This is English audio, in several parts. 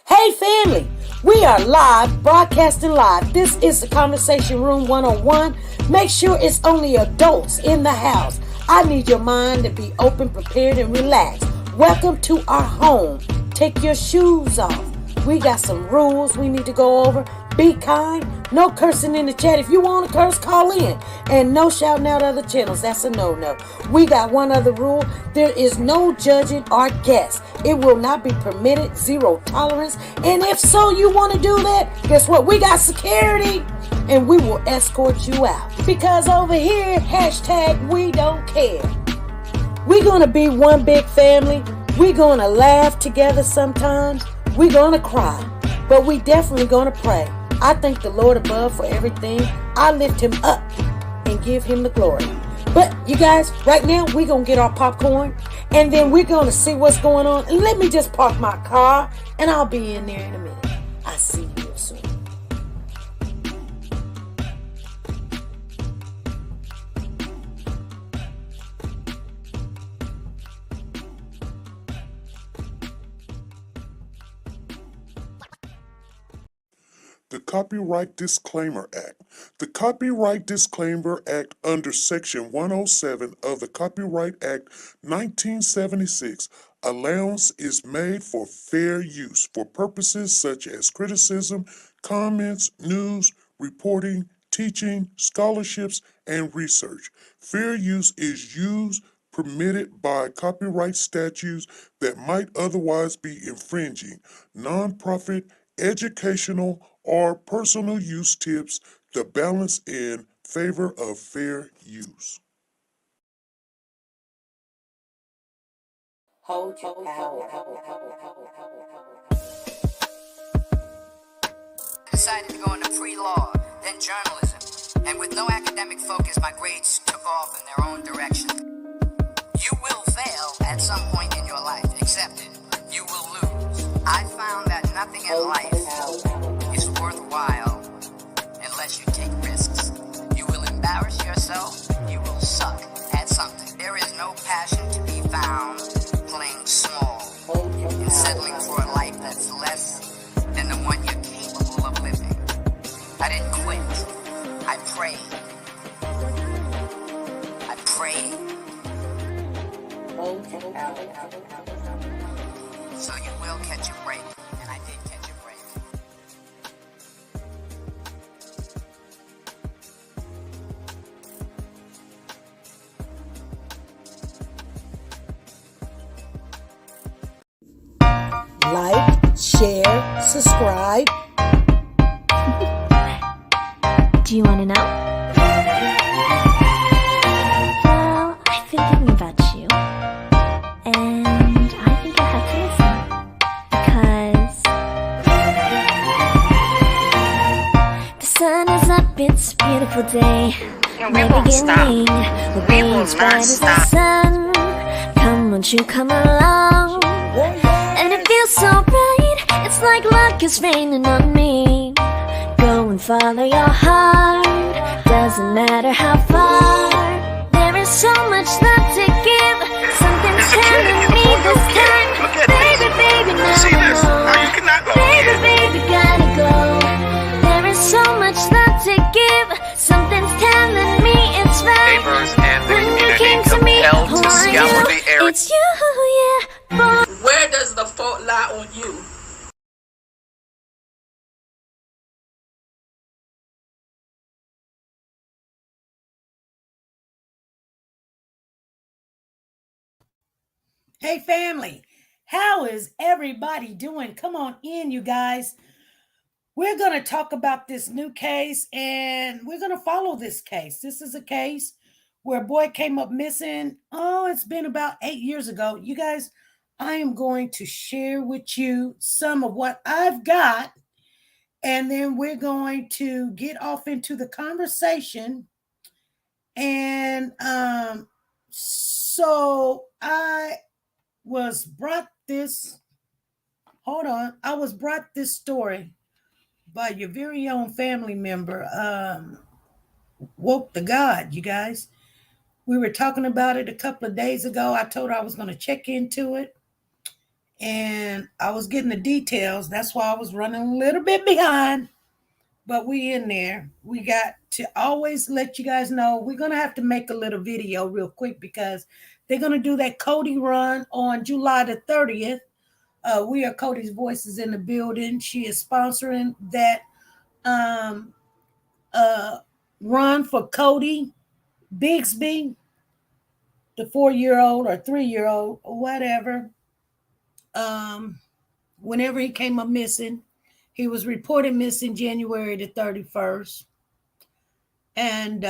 Hey family, we are live, broadcasting live. This is the Conversation Room 101. Make sure it's only adults in the house. I need your mind to be open, prepared, and relaxed. Welcome to our home. Take your shoes off. We got some rules we need to go over. Be kind. No cursing in the chat. If you want to curse, call in. And no shouting out other channels. That's a no-no. We got one other rule. There is no judging our guests. It will not be permitted. Zero tolerance. And if so, you want to do that, guess what? We got security. And we will escort you out. Because over here, hashtag we don't care. We're going to be one big family. We're going to laugh together sometimes. We're going to cry. But we definitely going to pray. I thank the Lord above for everything. I lift him up and give him the glory. But you guys, right now, we're going to get our popcorn. And then we're going to see what's going on. And let me just park my car. And I'll be in there in a minute. I'll see you real soon. The Copyright Disclaimer Act. The Copyright Disclaimer Act under Section 107 of the Copyright Act 1976, allowance is made for fair use for purposes such as criticism, comments, news, reporting, teaching, scholarships, and research. Fair use is used permitted by copyright statutes that might otherwise be infringing. Nonprofit, educational, or personal use tips the balance in favor of fair use. Hold your power. Decided to go into pre-law, then journalism, and with no academic focus, my grades took off in their own direction. You will fail at some point in your life. Accept it. You will lose. I found that nothing in life is worthwhile unless you take risks. You will embarrass yourself. You will suck at something. There is no passion to be found playing small and settling for a life that's less than the one you're capable of living. I didn't quit. I prayed. I prayed. So you will catch a break, and I did catch a break. Like, share, subscribe. Do you want to know? Well, I've been thinking about you. And I think you'll have to listen. Because the sun is up, it's a beautiful day. We won't stop. We will not stop. Sun. Come, won't you come along? And it feels so bright, it's like luck is raining on me. Go and follow your heart, doesn't matter how far. There is so much love to give, something's telling me this time. Baby, baby, now See this? Now you cannot go. baby, baby, gotta go. There is so much love to give, something's telling me it's right. Neighbors and the When you community came to me, compelled who to are scour you? the area. It's you, yeah, boy. Where does the fault lie on you? Hey family, how is everybody doing? Come on in, you guys. We're going to talk about this new case and we're going to follow this case. This is a case where a boy came up missing. Oh, it's been about 8 years ago. You guys, I am going to share with you some of what I've got, and then we're going to get off into the conversation. And so I was brought this story by your very own family member, Woke the God, you guys. We were talking about it a couple of days ago. I told her I was going to check into it. and I was getting the details. That's why I was running a little bit behind, but we in there. We got to always let you guys know we're going to have to make a little video real quick because they're going to do that Cody run on July the 30th. We are Cody's Voices in the building. She is sponsoring that run for Cody Bixby, the 4-year-old or 3-year-old or whatever. Whenever he came up missing, he was reported missing January the 31st. And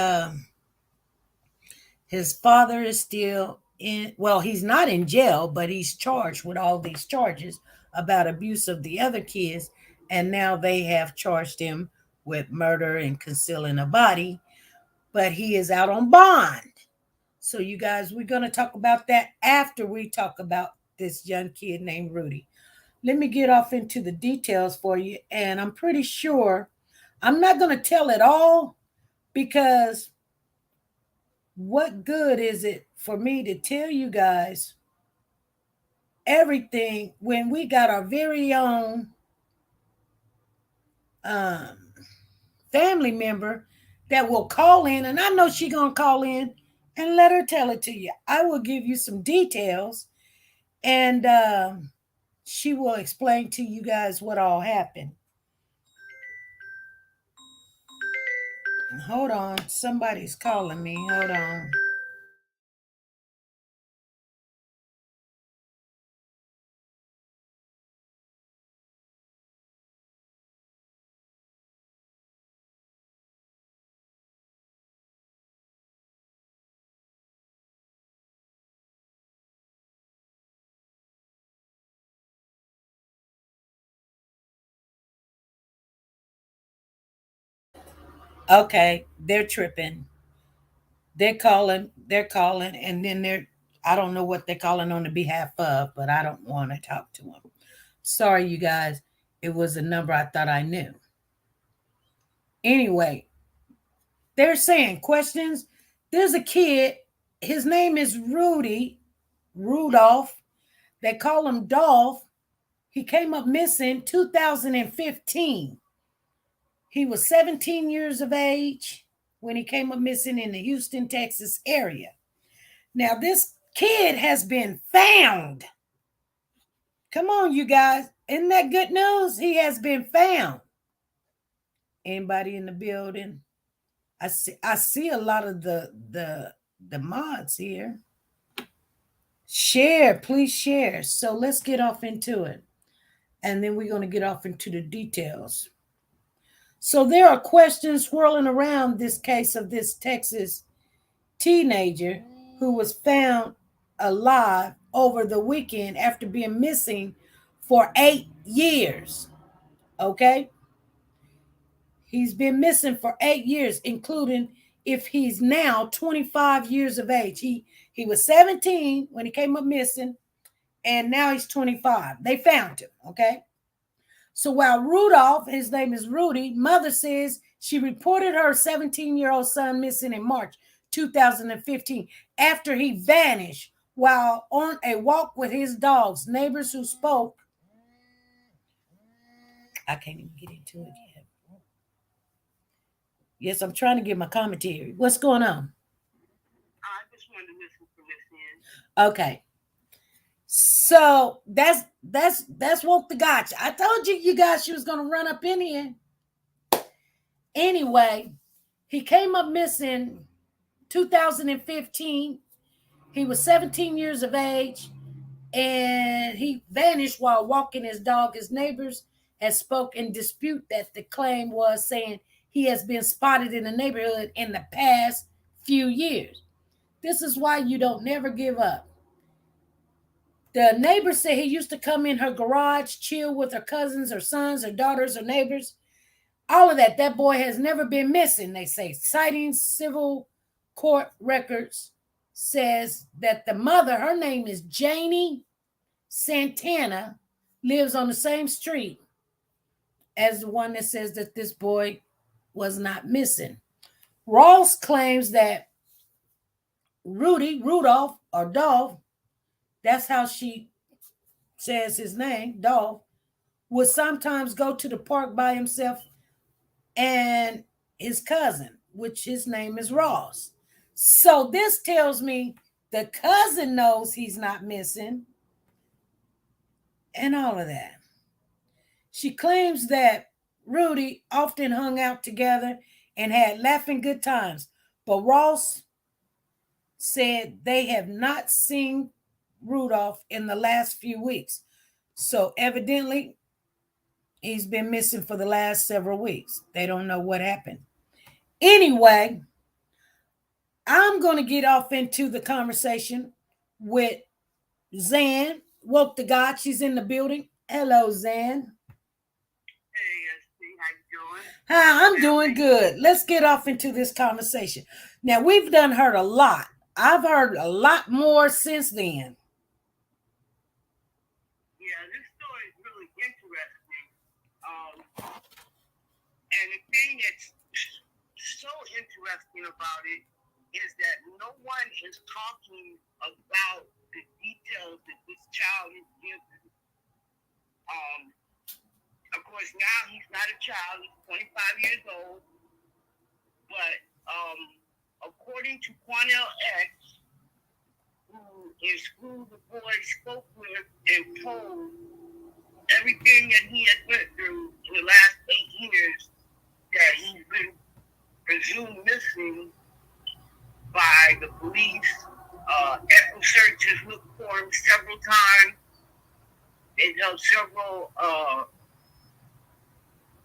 his father is still in, well, he's not in jail, but he's charged with all these charges about abuse of the other kids. And now they have charged him with murder and concealing a body, but he is out on bond. So you guys, we're going to talk about that after we talk about this young kid named Rudy. Let me get off into the details for you. And I'm pretty sure I'm not going to tell it all because what good is it for me to tell you guys everything when we got our very own family member that will call in, and I know she's going to call in and let her tell it to you. I will give you some details, and she will explain to you guys what all happened. Hold on. Somebody's calling me. Hold on. Okay, they're tripping. They're calling, and then I don't know what they're calling on the behalf of, but I don't want to talk to them. Sorry, you guys. It was a number I thought I knew. Anyway, they're saying questions. There's a kid. His name is Rudolph. They call him Dolph. He came up missing 2015. He was 17 years of age when he came up missing in the Houston, Texas area. Now, this kid has been found. Come on, you guys. Isn't that good news? He has been found. Anybody in the building? I see a lot of the mods here. Share, please share. So let's get off into it. And then we're going to get off into the details. So there are questions swirling around this case of this Texas teenager who was found alive over the weekend after being missing for 8 years. Okay? He's been missing for 8 years, including if he's now 25 years of age. He was 17 when he came up missing, and now he's 25. They found him, okay? So while Rudolph, his name is Rudy, mother says she reported her 17-year-old son missing in March 2015 after he vanished while on a walk with his dogs. Neighbors who spoke, I can't even get into it yet. Yes, I'm trying to get my commentary. What's going on? I just wanted to listen to this in. Okay. So that's woke the gotcha. I told you guys she was gonna run up in here. Anyway, he came up missing 2015. He was 17 years of age, and he vanished while walking his dog. His neighbors had spoke and dispute that the claim was, saying he has been spotted in the neighborhood in the past few years. This is why you don't never give up. The neighbor said he used to come in her garage, chill with her cousins, her sons, her daughters, her neighbors. All of that. That boy has never been missing, they say. Citing civil court records says that the mother, her name is Janie Santana, lives on the same street as the one that says that this boy was not missing. Ross claims that Rudolph, or Dolph, that's how she says his name, Dolph, would sometimes go to the park by himself and his cousin, which his name is Ross. So this tells me the cousin knows he's not missing and all of that. She claims that Rudy often hung out together and had laughing good times, but Ross said they have not seen Rudolph in the last few weeks. So evidently, he's been missing for the last several weeks. They don't know what happened. Anyway, I'm going to get off into the conversation with Zan. Woke to God. She's in the building. Hello, Zan. Hey, SC, how you doing? Hi, I'm doing good. Let's get off into this conversation. Now, we've done heard a lot. I've heard a lot more since then. Yeah, this story is really interesting. And the thing that's so interesting about it is that no one is talking about the details that this child is given. Of course, now he's not a child. He's 25 years old. But according to Quanell X, who the boy spoke with and told everything that he had went through in the last 8 years, that he's been presumed missing by the police. Echo searches looked for him several times. They've held several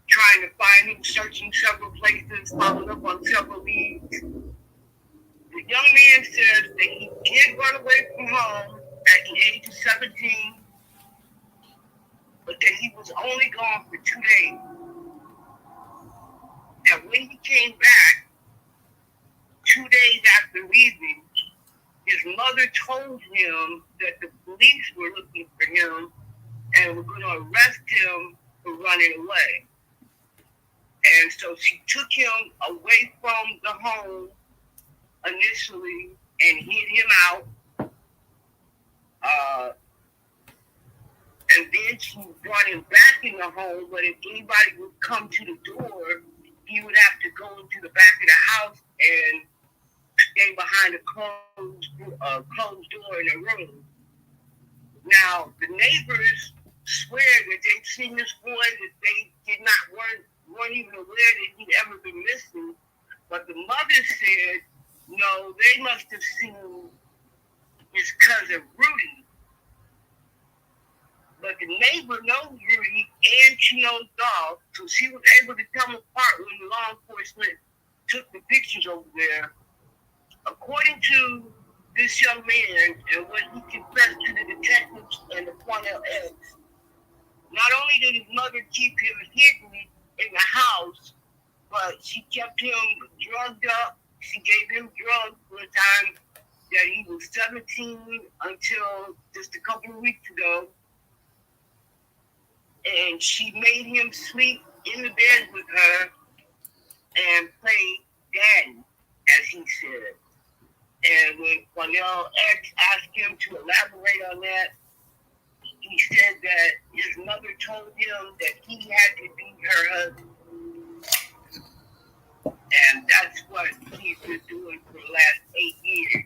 trying to find him, searching several places, followed up on several leads. The young man says that he did run away from home at the age of 17, but that he was only gone for 2 days. And when he came back, 2 days after leaving, his mother told him that the police were looking for him and were going to arrest him for running away. And so she took him away from the home initially and hid him out. And then she brought him back in the home, but if anybody would come to the door, he would have to go into the back of the house and stay behind a closed door in a room. Now, the neighbors swear that they've seen this boy, that they weren't even aware that he'd ever been missing. But the mother said, no, they must have seen his cousin Rudy. But the neighbor knows Rudy and she knows Dolph, so she was able to tell them apart when the law enforcement took the pictures over there. According to this young man and what he confessed to the detectives and the Quanell X, not only did his mother keep him hidden in the house, but she kept him drugged up. She gave him drugs for the time that he was 17 until just a couple of weeks ago. And she made him sleep in the bed with her and play daddy, as he said. And when Quanell X asked him to elaborate on that, he said that his mother told him that he had to be her husband. And that's what he's been doing for the last 8 years.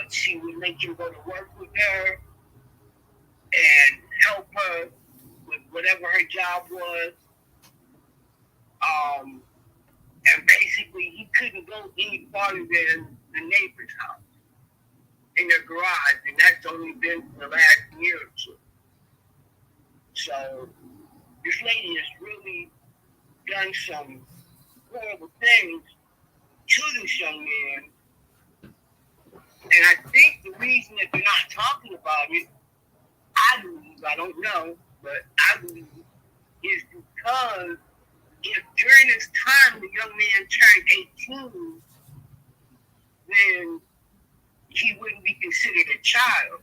She would make him go to work with her and help her with whatever her job was. And basically, he couldn't go any farther than the neighbor's house in their garage, and that's only been for the last year or two. So this lady has really done some horrible things to this young man. And I think the reason that they're not talking about it, I believe, I don't know, but I believe, is because if during this time the young man turned 18, then he wouldn't be considered a child.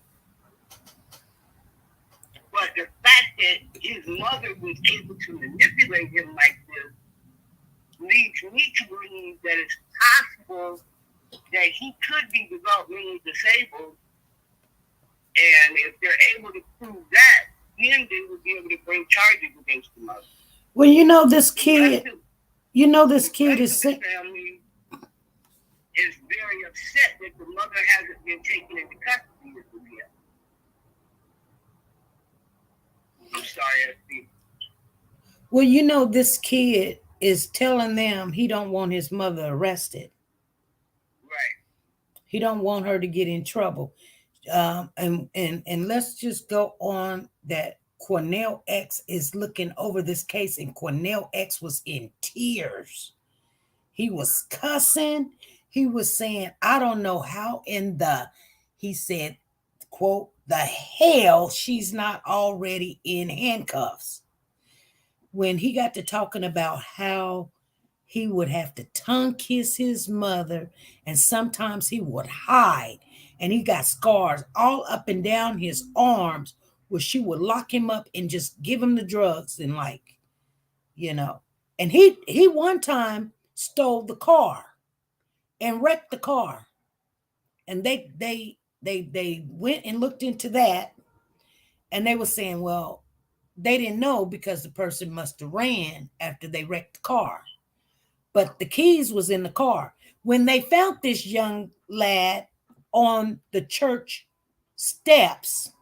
But the fact that his mother was able to manipulate him like this leads me to believe that it's possible that he could be developmentally disabled, if they're able to prove that, then they will be able to bring charges against the mother. Well, this kid, this kid is sick. The family is very upset that the mother hasn't been taken into custody of them yet. I'm sorry, I Well, this kid is telling them he don't want his mother arrested. Right. He don't want her to get in trouble. And let's just go on that Quanell X is looking over this case, and Quanell X was in tears. He was cussing. He was saying, I don't know how he said, quote, the hell she's not already in handcuffs. When he got to talking about how he would have to tongue kiss his mother, and sometimes he would hide, and he got scars all up and down his arms where she would lock him up and just give him the drugs and and he one time stole the car and wrecked the car, and they went and looked into that, and they were saying, well, they didn't know because the person must have ran after they wrecked the car. But the keys was in the car. When they found this young lad on the church steps,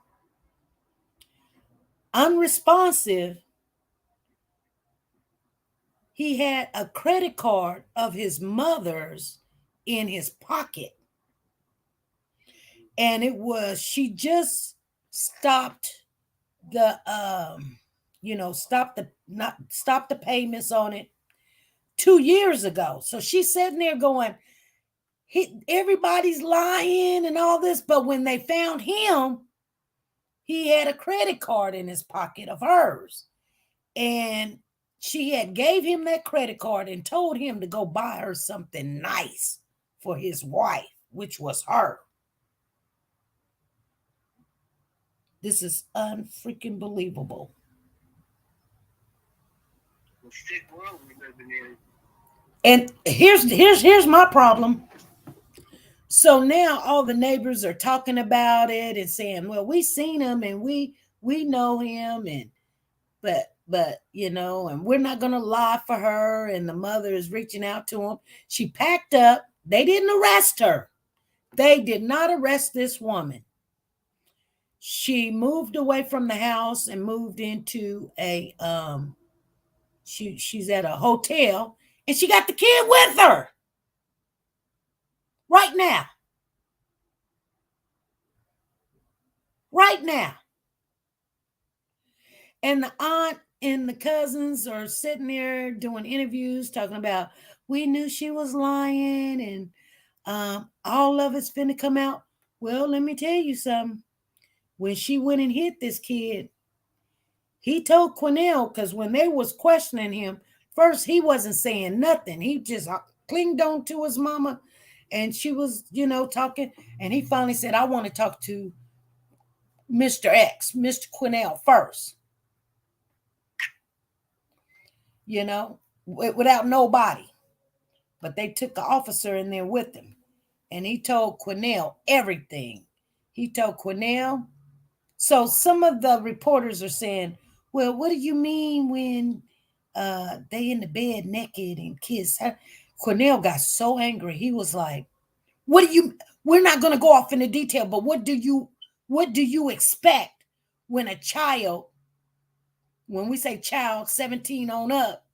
unresponsive, he had a credit card of his mother's in his pocket. And she just stopped the stop the payments on it 2 years ago. So she's sitting there going, everybody's lying and all this. But when they found him, he had a credit card in his pocket of hers. And she had gave him that credit card and told him to go buy her something nice for his wife, which was her. This is unfreaking believable. sick world we living in. And here's my problem. So now all the neighbors are talking about it and saying, well, we seen him and we know him, and but and we're not gonna lie for her. And the mother is reaching out to him. She packed up. They didn't arrest her. They did not arrest this woman. She moved away from the house and moved into a she's at a hotel, and she got the kid with her right now. Right now. And the aunt and the cousins are sitting there doing interviews talking about, we knew she was lying and all of it's finna come out. Well, let me tell you something. When she went and hit this kid, he told Quanell, because when they was questioning him, first he wasn't saying nothing. He just clinged on to his mama, and she was, talking. And he finally said, I want to talk to Mr. X, Mr. Quanell first. Without nobody. But they took the officer in there with him. And he told Quanell everything. He told Quanell. So some of the reporters are saying, well, what do you mean when they in the bed naked and kiss? Quanell got so angry. He was like, we're not going to go off into detail, but what do you expect when a child, when we say child 17 on up,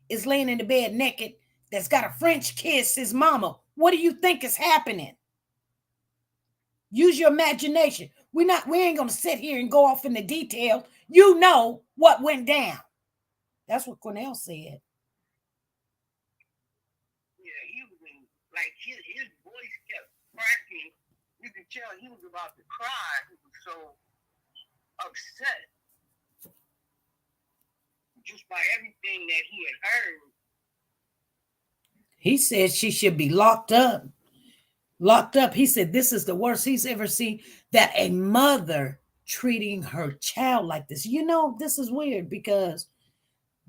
is laying in the bed naked, that's got a French kiss his mama? What do you think is happening? Use your imagination. We ain't going to sit here and go off into detail. You know what went down. That's what Quanell said. Yeah, he was his voice kept cracking. You could tell he was about to cry. He was so upset just by everything that he had heard. He said she should be locked up. Locked up. He said this is the worst he's ever seen, that a mother treating her child like this. This is weird because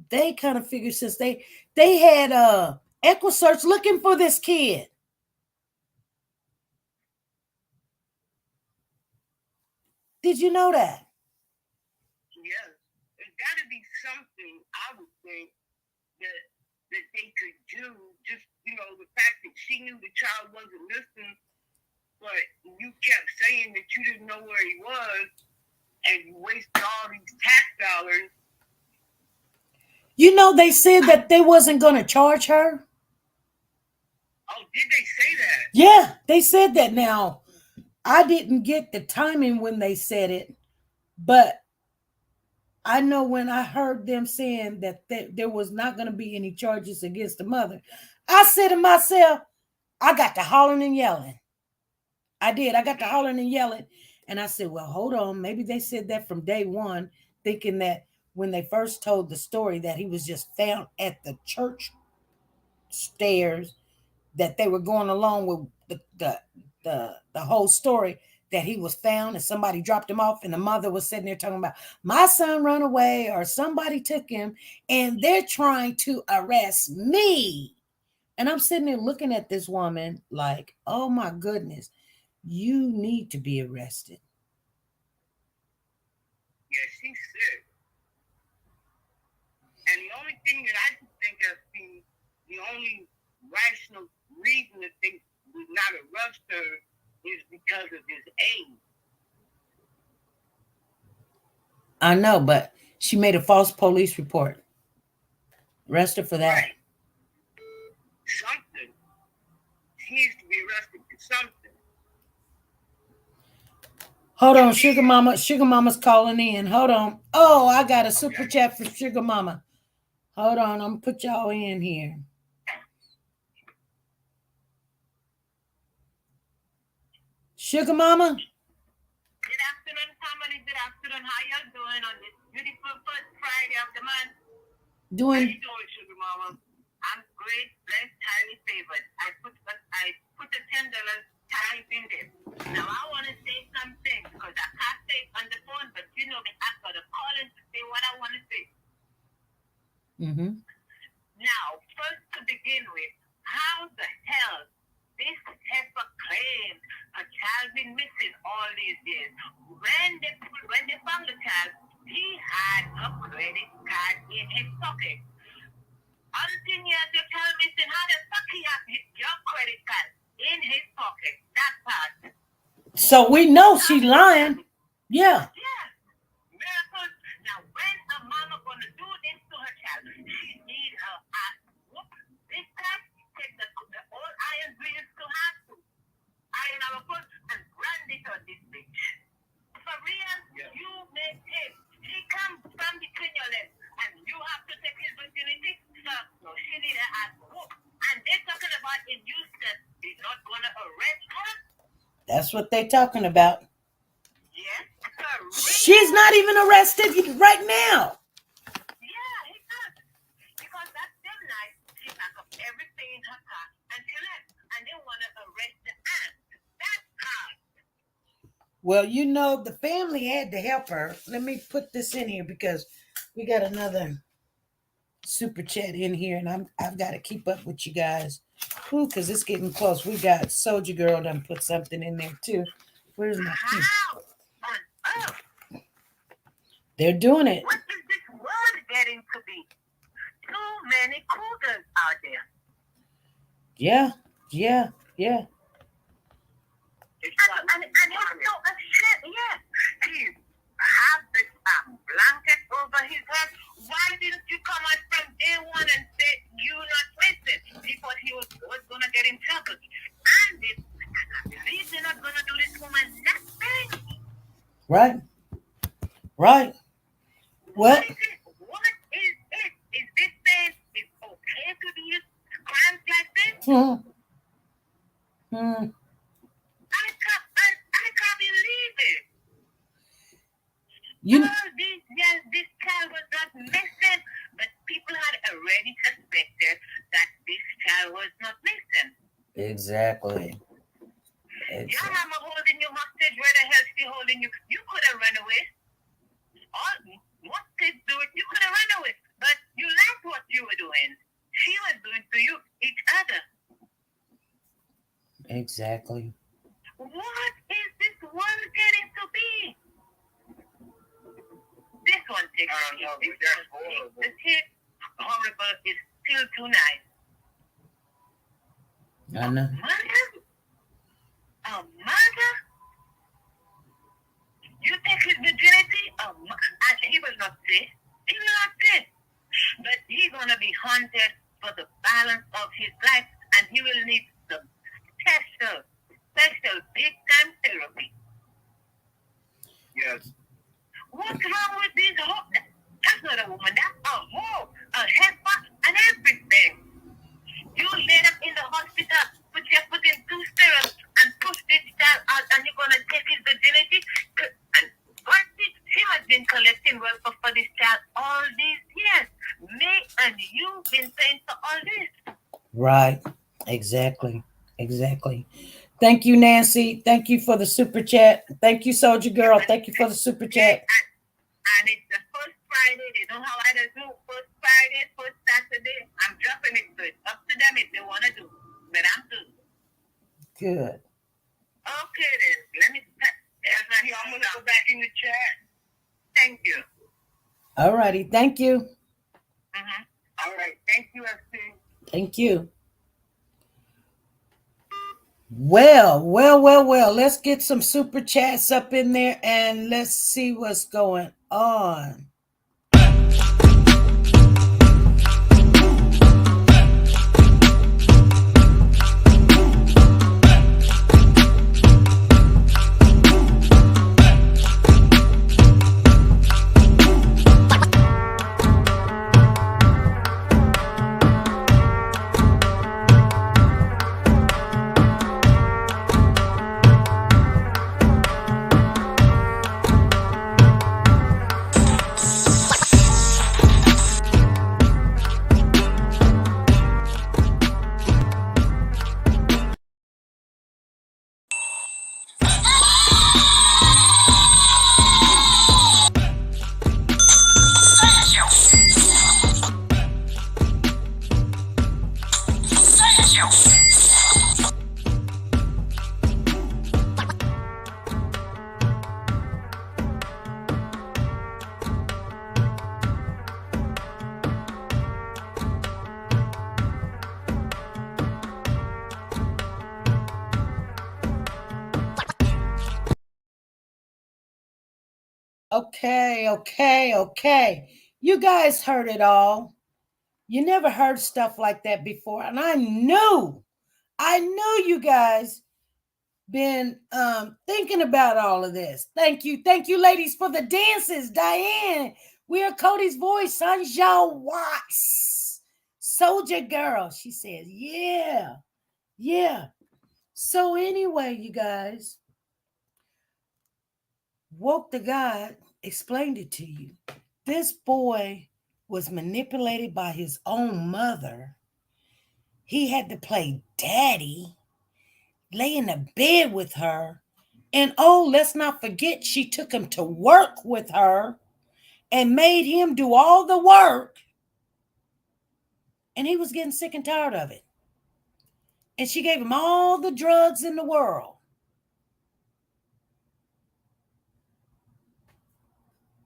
they kind of figured since they had EquiSearch looking for this kid. Did you know that? Yes. It's got to be something, I would think, that they could do. Just, the fact that she knew the child wasn't missing, but you kept saying that you didn't know where he was, and you wasted all these tax dollars. They said that they wasn't going to charge her. Oh, did they say that? Yeah, they said that. Now, I didn't get the timing when they said it, but I know when I heard them saying that there was not going to be any charges against the mother, I said to myself, I got to hollering and yelling. I did. I got to hollering and yelling. And I said, well, hold on. Maybe they said that from day one, thinking that when they first told the story that he was just found at the church stairs, that they were going along with the whole story, that he was found and somebody dropped him off, and the mother was sitting there talking about, my son run away or somebody took him and they're trying to arrest me. And I'm sitting there looking at this woman like, oh my goodness, you need to be arrested. Yeah, she's sick. And the only thing that I can think of, the only rational reason that they would not arrest her is because of his age. I know, but she made a false police report. Arrest her for that. Right. Something. She needs to be arrested for something. Hold on, Sugar Mama. Sugar Mama's calling in. Hold on. Oh, I got a super chat from Sugar Mama. Hold on, I'm gonna put y'all in here. Sugar Mama. Good afternoon, family. Good afternoon. How y'all doing on this beautiful first Friday of the month? How you doing, Sugar Mama? I'm great, blessed, highly favored. I put the $10 tithe in there. Now I want to say something because I can't say it on the phone, but me, I've got to call in to say what I want to say. Mm-hmm. Now, first to begin with, how the hell this heifer claimed a child been missing all these years? When they found the child, he had a credit card in his pocket. Until you have your child missing, how the fuck he have your credit card in his pocket? That part. So we know she lying. Yeah. Yeah. Miracles. Now, when a mama gonna do this to her child, she need her ass whooped. This time, take the old iron greens to have to. Iron our foot and brand it on this bitch. For real, you make him. He comes from between your legs, and you have to take his virginity. So she need her ass whooped. And they're talking about in Houston, they're not gonna arrest her. That's what they're talking about. Yes, she's not even arrested right now. Yeah, he does. Because that same night, she packed up everything in her car and she left. And they want to arrest the aunt. That's hard. Well, the family had to help her. Let me put this in here because we got another super chat in here, and I've got to keep up with you guys. Because it's getting close. We got Soldier Girl done put something in there too. Where's my key? They're doing it. What is this world getting to be? Too many cougars out there. Yeah. And it's so shit, yeah. He have this blanket over his head. Why didn't you come out from day one and say you not missing? Because he was going to get in trouble. And I believe they're not going to do this woman nothing. Right. What is it? What is it? Is this saying it's okay to do this crimes like this? I can't believe it. This child was not missing, but people had already suspected that this child was not missing. Exactly. Your mama holding you hostage. Where the hell is she holding you? You could have run away. Most kids do it. You could have run away, but you liked what you were doing. She was doing to you, each other. Exactly. What is this world getting to be? take the hit. The hit, horrible, is still too nice. I know. A mother? You take his virginity? And he will not say. He will not say. But he's going to be haunted for the balance of his life, and he will need some special big-time therapy. Yes. What's wrong with this whole? That's not a woman. That's a whore, a heifer, and everything. You laid up in the hospital, put your foot in 2 stirrups, and push this child out, and you're going to take his virginity? And what did he has been collecting welfare for this child all these years? Me and you been paying for all this. Right. Exactly. Thank you, Nancy. Thank you for the super chat. Thank you, Soldier Girl. Thank you for the super chat. And it's the first Friday. They know how I do first Friday, first Saturday. I'm dropping it, so it's up to them if they want to do. But I'm good. Good. Okay, then. Let me I'm going to go back in the chat. Thank you. All righty. Thank you. All right. Thank you, FC. Thank you. Well. Let's get some super chats up in there and let's see what's going on. Okay. You guys heard it all. You never heard stuff like that before. And I knew you guys been thinking about all of this. Thank you, ladies, for the dances. Diane, we are Cody's voice. Sanjay Watts, Soldier Girl. She says, yeah. So anyway, you guys, Woke the God explained it to you. This boy was manipulated by his own mother. He had to play daddy, lay in the bed with her. And let's not forget, she took him to work with her and made him do all the work. And he was getting sick and tired of it. And she gave him all the drugs in the world.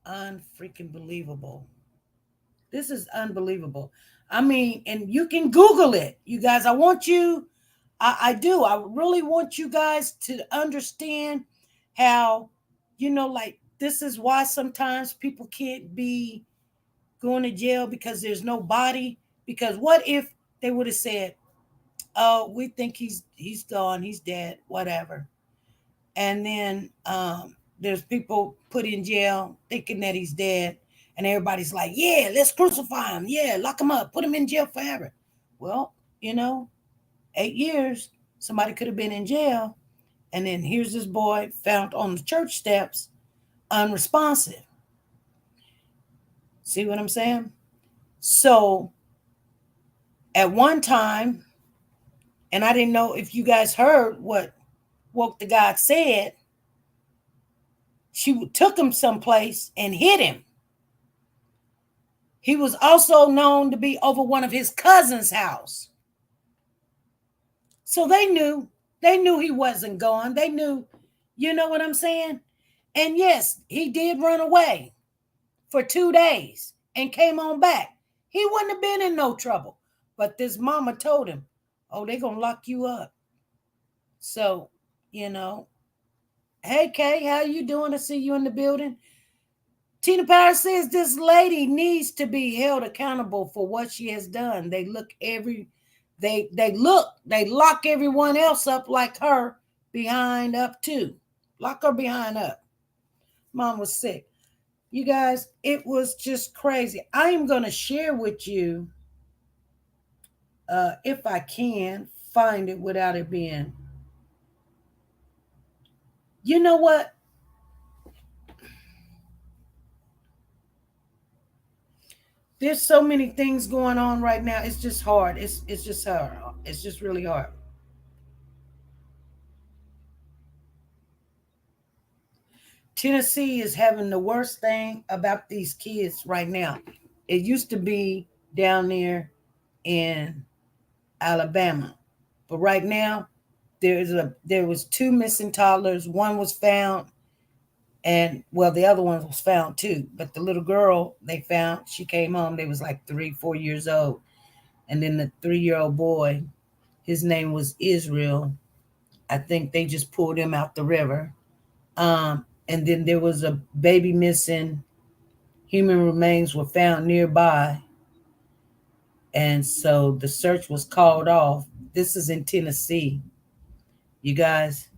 Unfreaking believable. This is unbelievable. I mean, and you can Google it. You guys, I want you, I do. I really want you guys to understand how, like, this is why sometimes people can't be going to jail because there's no body. Because what if they would have said, oh, we think he's gone, he's dead, whatever. And then there's people put in jail thinking that he's dead. And everybody's like, yeah, let's crucify him. Yeah, lock him up. Put him in jail forever. Well, 8 years, somebody could have been in jail. And then here's this boy found on the church steps, unresponsive. See what I'm saying? So at one time, and I didn't know if you guys heard what Woke the God said, she took him someplace and hit him. He was also known to be over one of his cousins' house. So they knew he wasn't gone. They knew, you know what I'm saying? And yes, he did run away. for 2 days and came on back. He wouldn't have been in no trouble. But this mama told him, oh, they're going to lock you up. So, hey, Kay, how you doing? I see you in the building. Tina Power says this lady needs to be held accountable for what she has done. They lock everyone else up like her behind up too. Lock her behind up. Mom was sick. You guys, it was just crazy. I am going to share with you, if I can find it without it being. You know what? There's so many things going on right now. It's just hard. It's just hard. It's just really hard. Tennessee is having the worst thing about these kids right now. It used to be down there in Alabama, but right now there was 2 missing toddlers. One was found, and the other one was found too. But the little girl they found, she came home. They was like 3-4 years old, and then the 3-year-old boy, his name was Israel. I think they just pulled him out the river. And then there was a baby missing. Human remains were found nearby. And so the search was called off. This is in Tennessee. You guys.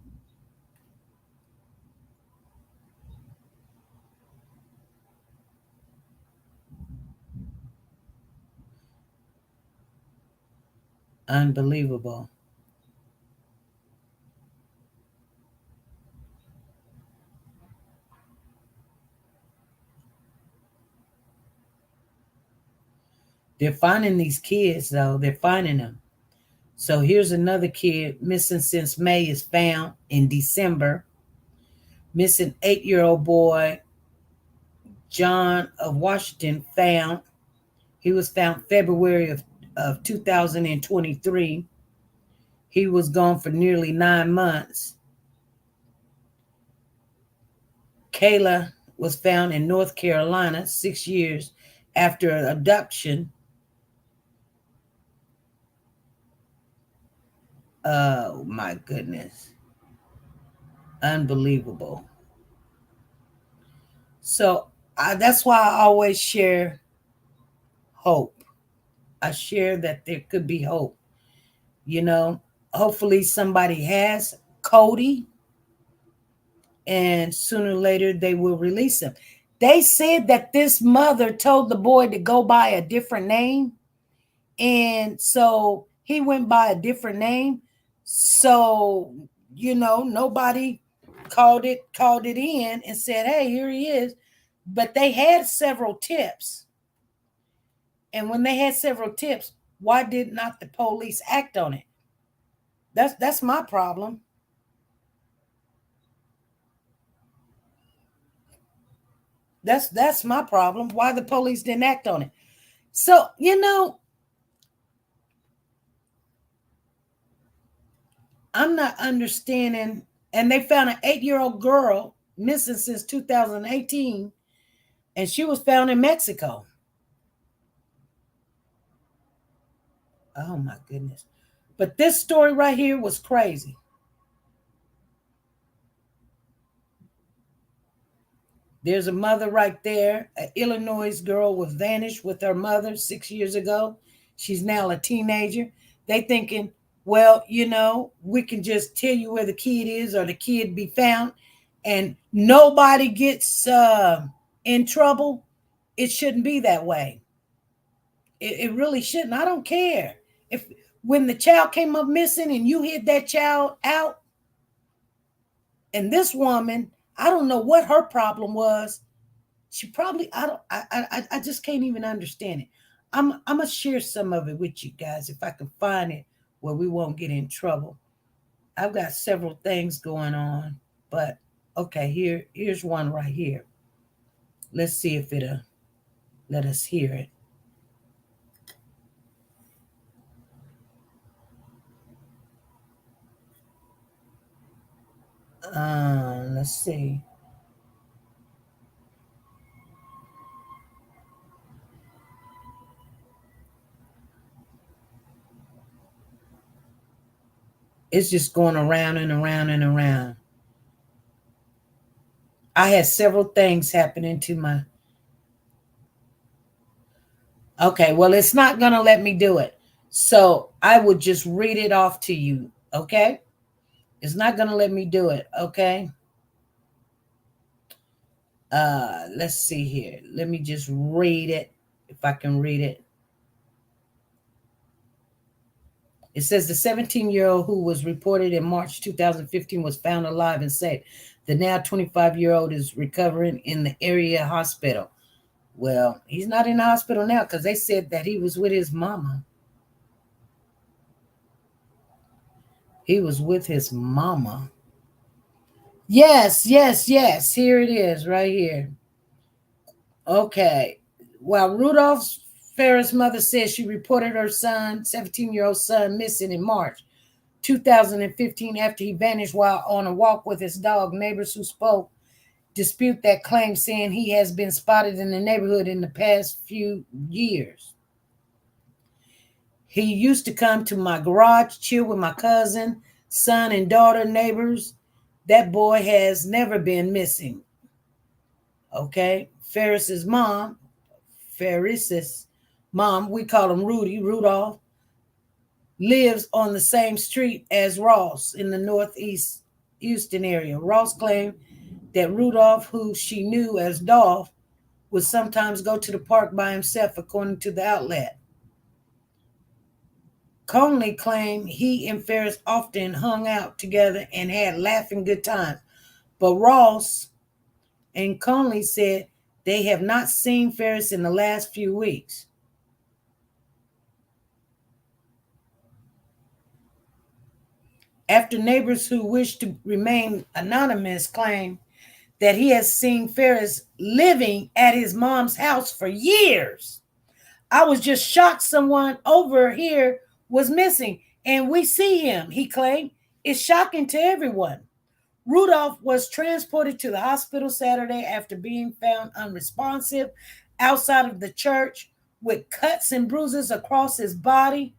Unbelievable. They're finding these kids, though. They're finding them. So here's another kid missing since May is found in December. Missing 8-year-old boy, John of Washington, found. He was found February of 2023. He was gone for nearly 9 months. Kayla was found in North Carolina 6 years after an abduction. Oh, my goodness. Unbelievable. So that's why I always share hope. I share that there could be hope. Hopefully somebody has Cody, and sooner or later they will release him. They said that this mother told the boy to go by a different name, and so he went by a different name. So, nobody called it in and said, hey, here he is. But they had several tips. And when they had several tips, why did not the police act on it? That's my problem. That's my problem. Why the police didn't act on it. So, I'm not understanding. And they found an 8-year-old girl missing since 2018, and she was found in Mexico. Oh, my goodness. But this story right here was crazy. There's a mother right there. An Illinois girl was vanished with her mother 6 years ago. She's now a teenager. They thinking, well, we can just tell you where the kid is or the kid be found and nobody gets in trouble. It shouldn't be that way. It really shouldn't. I don't care. When the child came up missing and you hid that child out, and this woman, I don't know what her problem was. She probably, I just can't even understand it. I'm going to share some of it with you guys if I can find it where we won't get in trouble. I've got several things going on, but okay, here's one right here. Let's see if it'll let us hear it. Let's see. It's just going around and around and around. I had several things happening to my... Okay, well, it's not going to let me do it. So I would just read it off to you, okay? It's not going to let me do it, okay? Let's see here. Let me just read it, if I can read it. It says the 17-year-old who was reported in March 2015 was found alive and safe. The now 25-year-old is recovering in the area hospital. Well, he's not in the hospital now because they said that he was with his mama. He was with his mama. Yes. Here it is, right here. Okay. Well, Rudolph Farias' mother says she reported her son, 17-year-old son, missing in March 2015 after he vanished while on a walk with his dog. Neighbors who spoke dispute that claim, saying he has been spotted in the neighborhood in the past few years. He used to come to my garage, chill with my cousin, son, and daughter neighbors. That boy has never been missing. Okay. Farias's mom, we call him Rudolph, lives on the same street as Ross in the Northeast Houston area. Ross claimed that Rudolph, who she knew as Dolph, would sometimes go to the park by himself, according to the outlet. Conley claimed he and Farias often hung out together and had laughing good times. But Ross and Conley said they have not seen Farias in the last few weeks. After neighbors who wish to remain anonymous claim that he has seen Farias living at his mom's house for years. I was just shocked someone over here was missing, and we see him, he claimed. It's shocking to everyone. Rudolph was transported to the hospital Saturday after being found unresponsive outside of the church with cuts and bruises across his body.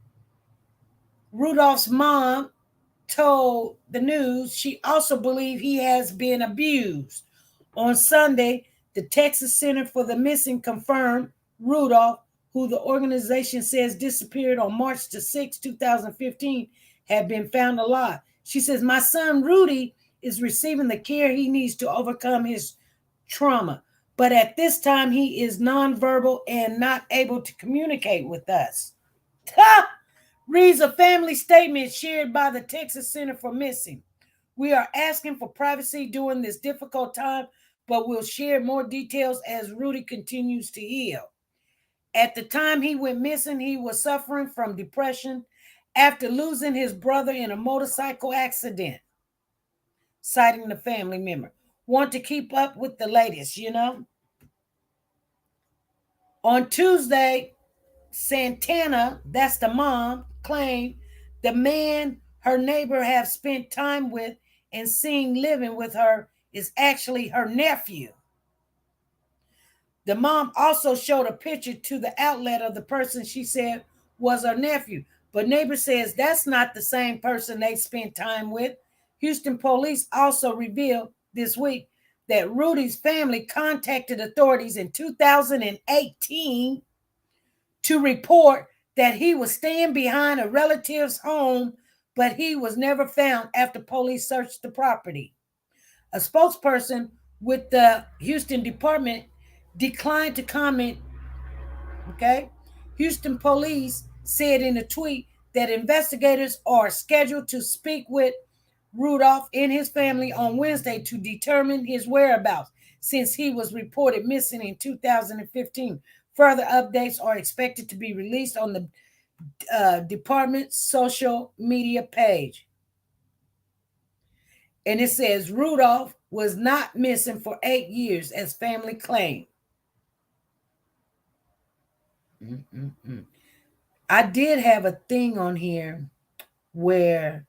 Rudolph's mom told the news she also believed he has been abused. On Sunday, the Texas Center for the Missing confirmed Rudolph, who the organization says disappeared on March the 6th, 2015, had been found alive. She says, my son Rudy is receiving the care he needs to overcome his trauma, but at this time he is nonverbal and not able to communicate with us. Reads a family statement shared by the Texas Center for Missing. We are asking for privacy during this difficult time, but we'll share more details as Rudy continues to heal. At the time he went missing, he was suffering from depression after losing his brother in a motorcycle accident, citing the family member. Want to keep up with the latest, you know? On Tuesday, Santana, that's the mom, claimed the man her neighbor have spent time with and seen living with her is actually her nephew. The mom also showed a picture to the outlet of the person she said was her nephew, but neighbor says that's not the same person they spent time with. Houston police also revealed this week that Rudy's family contacted authorities in 2018 to report that he was staying behind a relative's home, but he was never found after police searched the property. A spokesperson with the Houston department declined to comment. Okay. Houston police said in a tweet that investigators are scheduled to speak with Rudolph and his family on Wednesday to determine his whereabouts since he was reported missing in 2015. Further updates are expected to be released on the department's social media page. And it says Rudolph was not missing for 8 years as family claimed. I did have a thing on here where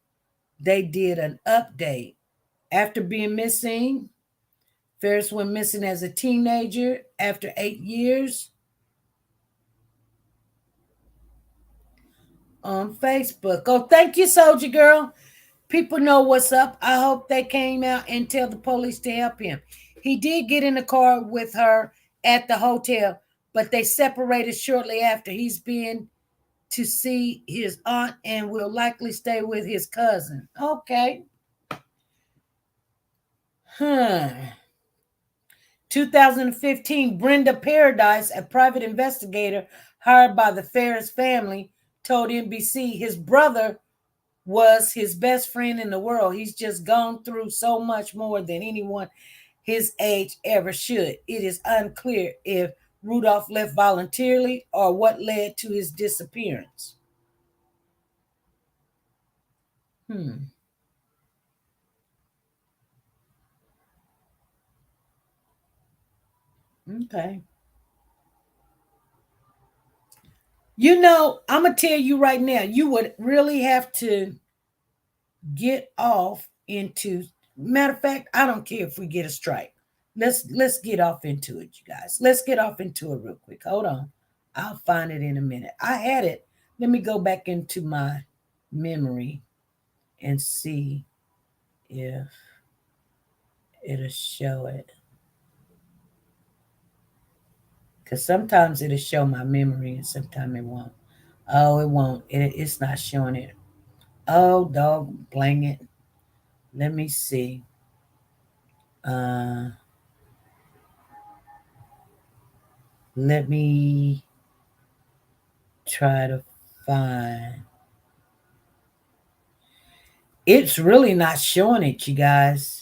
they did an update. After being missing, Farias went missing as a teenager after 8 years. On Facebook. Oh, thank you, Soldier Girl. people know what's up. I hope they came out and tell the police to help him. He did get in the car with her at the hotel, but they separated shortly after. He's been to see his aunt and will likely stay with his cousin. Okay. 2015, Brenda Paradise, a private investigator hired by the Farias family, told NBC his brother was his best friend in the world. He's just gone through so much more than anyone his age ever should. It is unclear if Rudolph left voluntarily or what led to his disappearance. Okay. You know, I'm going to tell you right now, you would really have to get off into, matter of fact, I don't care if we get a strike. Let's get off into it, you guys. Let's get off into it real quick. Hold on. I'll find it in a minute. I had it. Let me go back into my memory and see if it'll show it. Because sometimes it'll show my memory and sometimes it won't. Oh, it won't. It's not showing it. Oh, dog, blang it. Let me see. Let me try to find. It's really not showing it, you guys.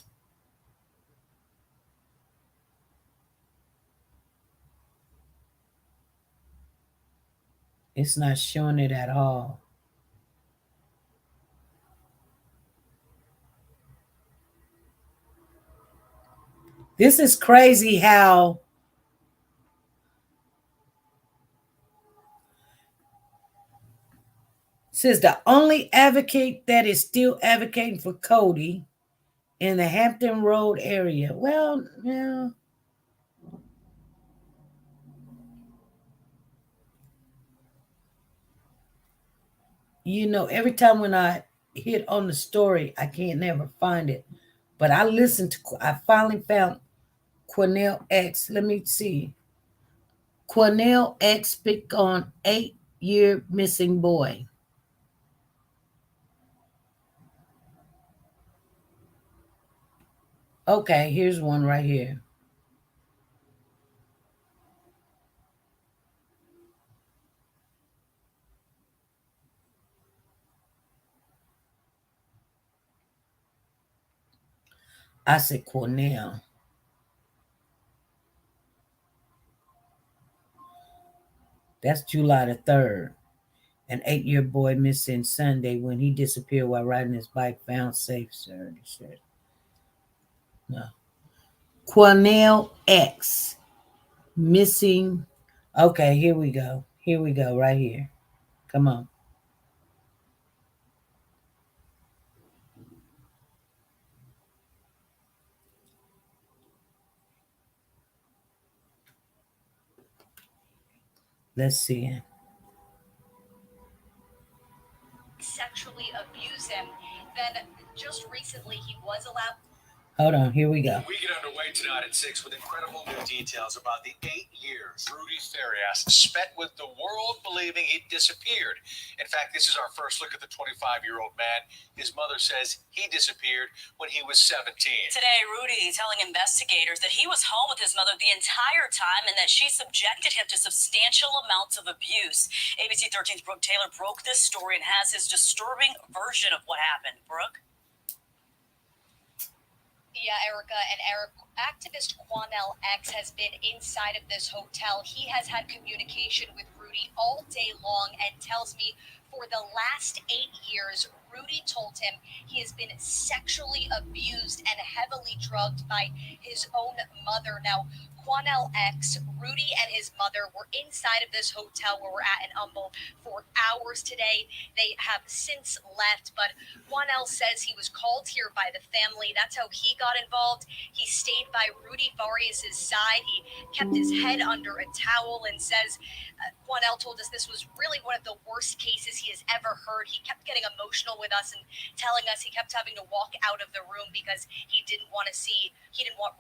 It's not showing it at all. This is crazy how it says the only advocate that is still advocating for Cody in the Hampton Road area. Well, yeah. You know, every time when I hit on the story, I can't never find it. But I finally found Quanell X. Let me see. Quanell X picked on 8-year missing boy. Okay, here's one right here. I said Quanell. That's July the 3rd. An 8-year boy missing Sunday when he disappeared while riding his bike, found safe, sir. No. Quanell X. Missing. Okay, here we go. Here we go, right here. Come on. Let's see it. Sexually abuse him. Then just recently he was allowed. Hold on, here we go. We get underway tonight at 6 with incredible new details about the 8 years Rudy Farias spent with the world believing he disappeared. In fact, this is our first look at the 25-year-old man. His mother says he disappeared when he was 17. Today, Rudy telling investigators that he was home with his mother the entire time and that she subjected him to substantial amounts of abuse. ABC 13's Brooke Taylor broke this story and has his disturbing version of what happened. Brooke? Yeah, Erica, and Eric, activist Quanell X has been inside of this hotel. He has had communication with Rudy all day long and tells me for the last 8 years, Rudy told him he has been sexually abused and heavily drugged by his own mother. Now, Quanell X, Rudy, and his mother were inside of this hotel where we're at in Humble for hours today. They have since left, but Quanell says he was called here by the family. That's how he got involved. He stayed by Rudy Farias' side. He kept his head under a towel and says Quanell told us this was really one of the worst cases he has ever heard. He kept getting emotional with us and telling us he kept having to walk out of the room because he didn't want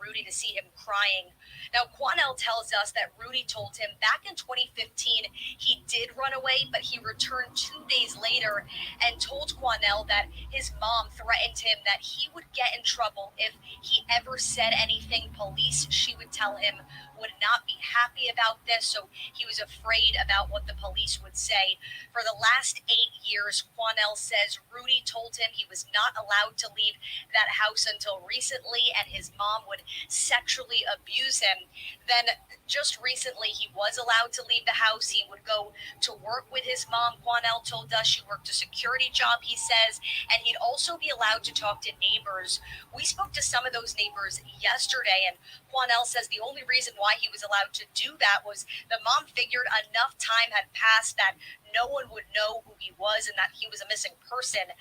Rudy to see him crying. Now, Quanell tells us that Rudy told him back in 2015 he did run away, but he returned 2 days later and told Quanell that his mom threatened him that he would get in trouble if he ever said anything police, she would tell him, would not be happy about this, so he was afraid about what the police would say. For the last 8 years, Quanell says Rudy told him he was not allowed to leave that house until recently, and his mom would sexually abuse him. Then just recently, he was allowed to leave the house. He would go to work with his mom. Quanell told us she worked a security job, he says, and he'd also be allowed to talk to neighbors. We spoke to some of those neighbors yesterday, and Quanell says the only reason why he was allowed to do that was the mom figured enough time had passed that no one would know who he was and that he was a missing person.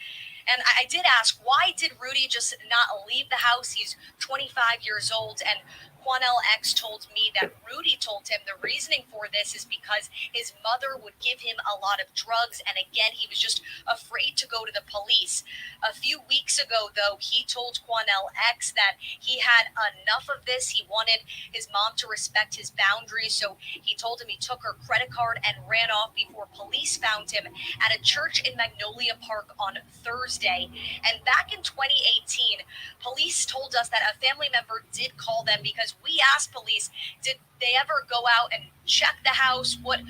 And I did ask, why did Rudy just not leave the house? He's 25 years old, and Quanell X told me that Rudy told him the reasoning for this is because his mother would give him a lot of drugs, and again, he was just afraid to go to the police. A few weeks ago, though, he told Quanell X that he had enough of this. He wanted his mom to respect his boundaries, so he told him he took her credit card and ran off before police found him at a church in Magnolia Park on Thursday. And back in 2018, police told us that a family member did call them because we asked police, did they ever go out and check the house? What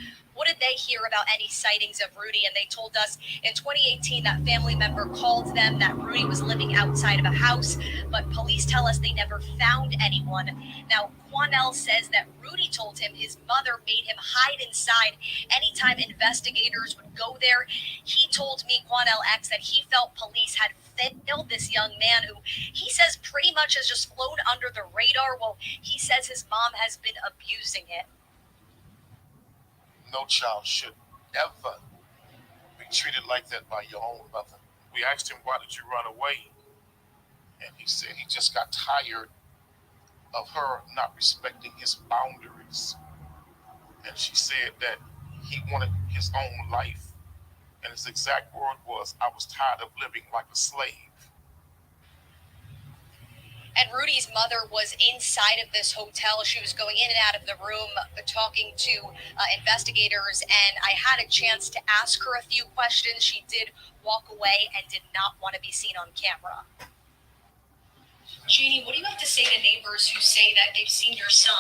did they hear about any sightings of Rudy? And they told us in 2018 that family member called them that Rudy was living outside of a house, but police tell us they never found anyone. Now, Quanell says that Rudy told him his mother made him hide inside anytime investigators would go there. He told me, Quanell X, that he felt police had failed this young man who he says pretty much has just flown under the radar. Well, he says his mom has been abusing it. No child should ever be treated like that by your own mother. We asked him, why did you run away? And he said he just got tired of her not respecting his boundaries. And she said that he wanted his own life. And his exact word was, I was tired of living like a slave. And Rudy's mother was inside of this hotel. She was going in and out of the room talking to investigators, and I had a chance to ask her a few questions. She did walk away and did not want to be seen on camera. Jeannie, what do you have to say to neighbors who say that they've seen your son?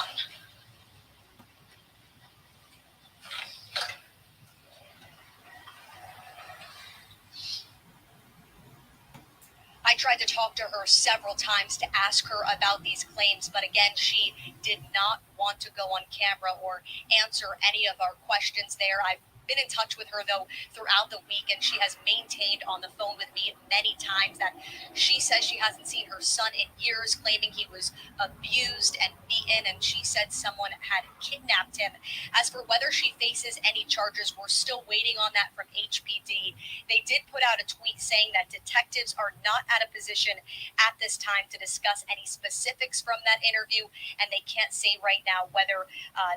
I tried to talk to her several times to ask her about these claims, but again, she did not want to go on camera or answer any of our questions there. I've been in touch with her, though, throughout the week, and she has maintained on the phone with me many times that she says she hasn't seen her son in years, claiming he was abused and beaten, and she said someone had kidnapped him. As for whether she faces any charges, we're still waiting on that from HPD. They did put out a tweet saying that detectives are not at a position at this time to discuss any specifics from that interview, and they can't say right now whether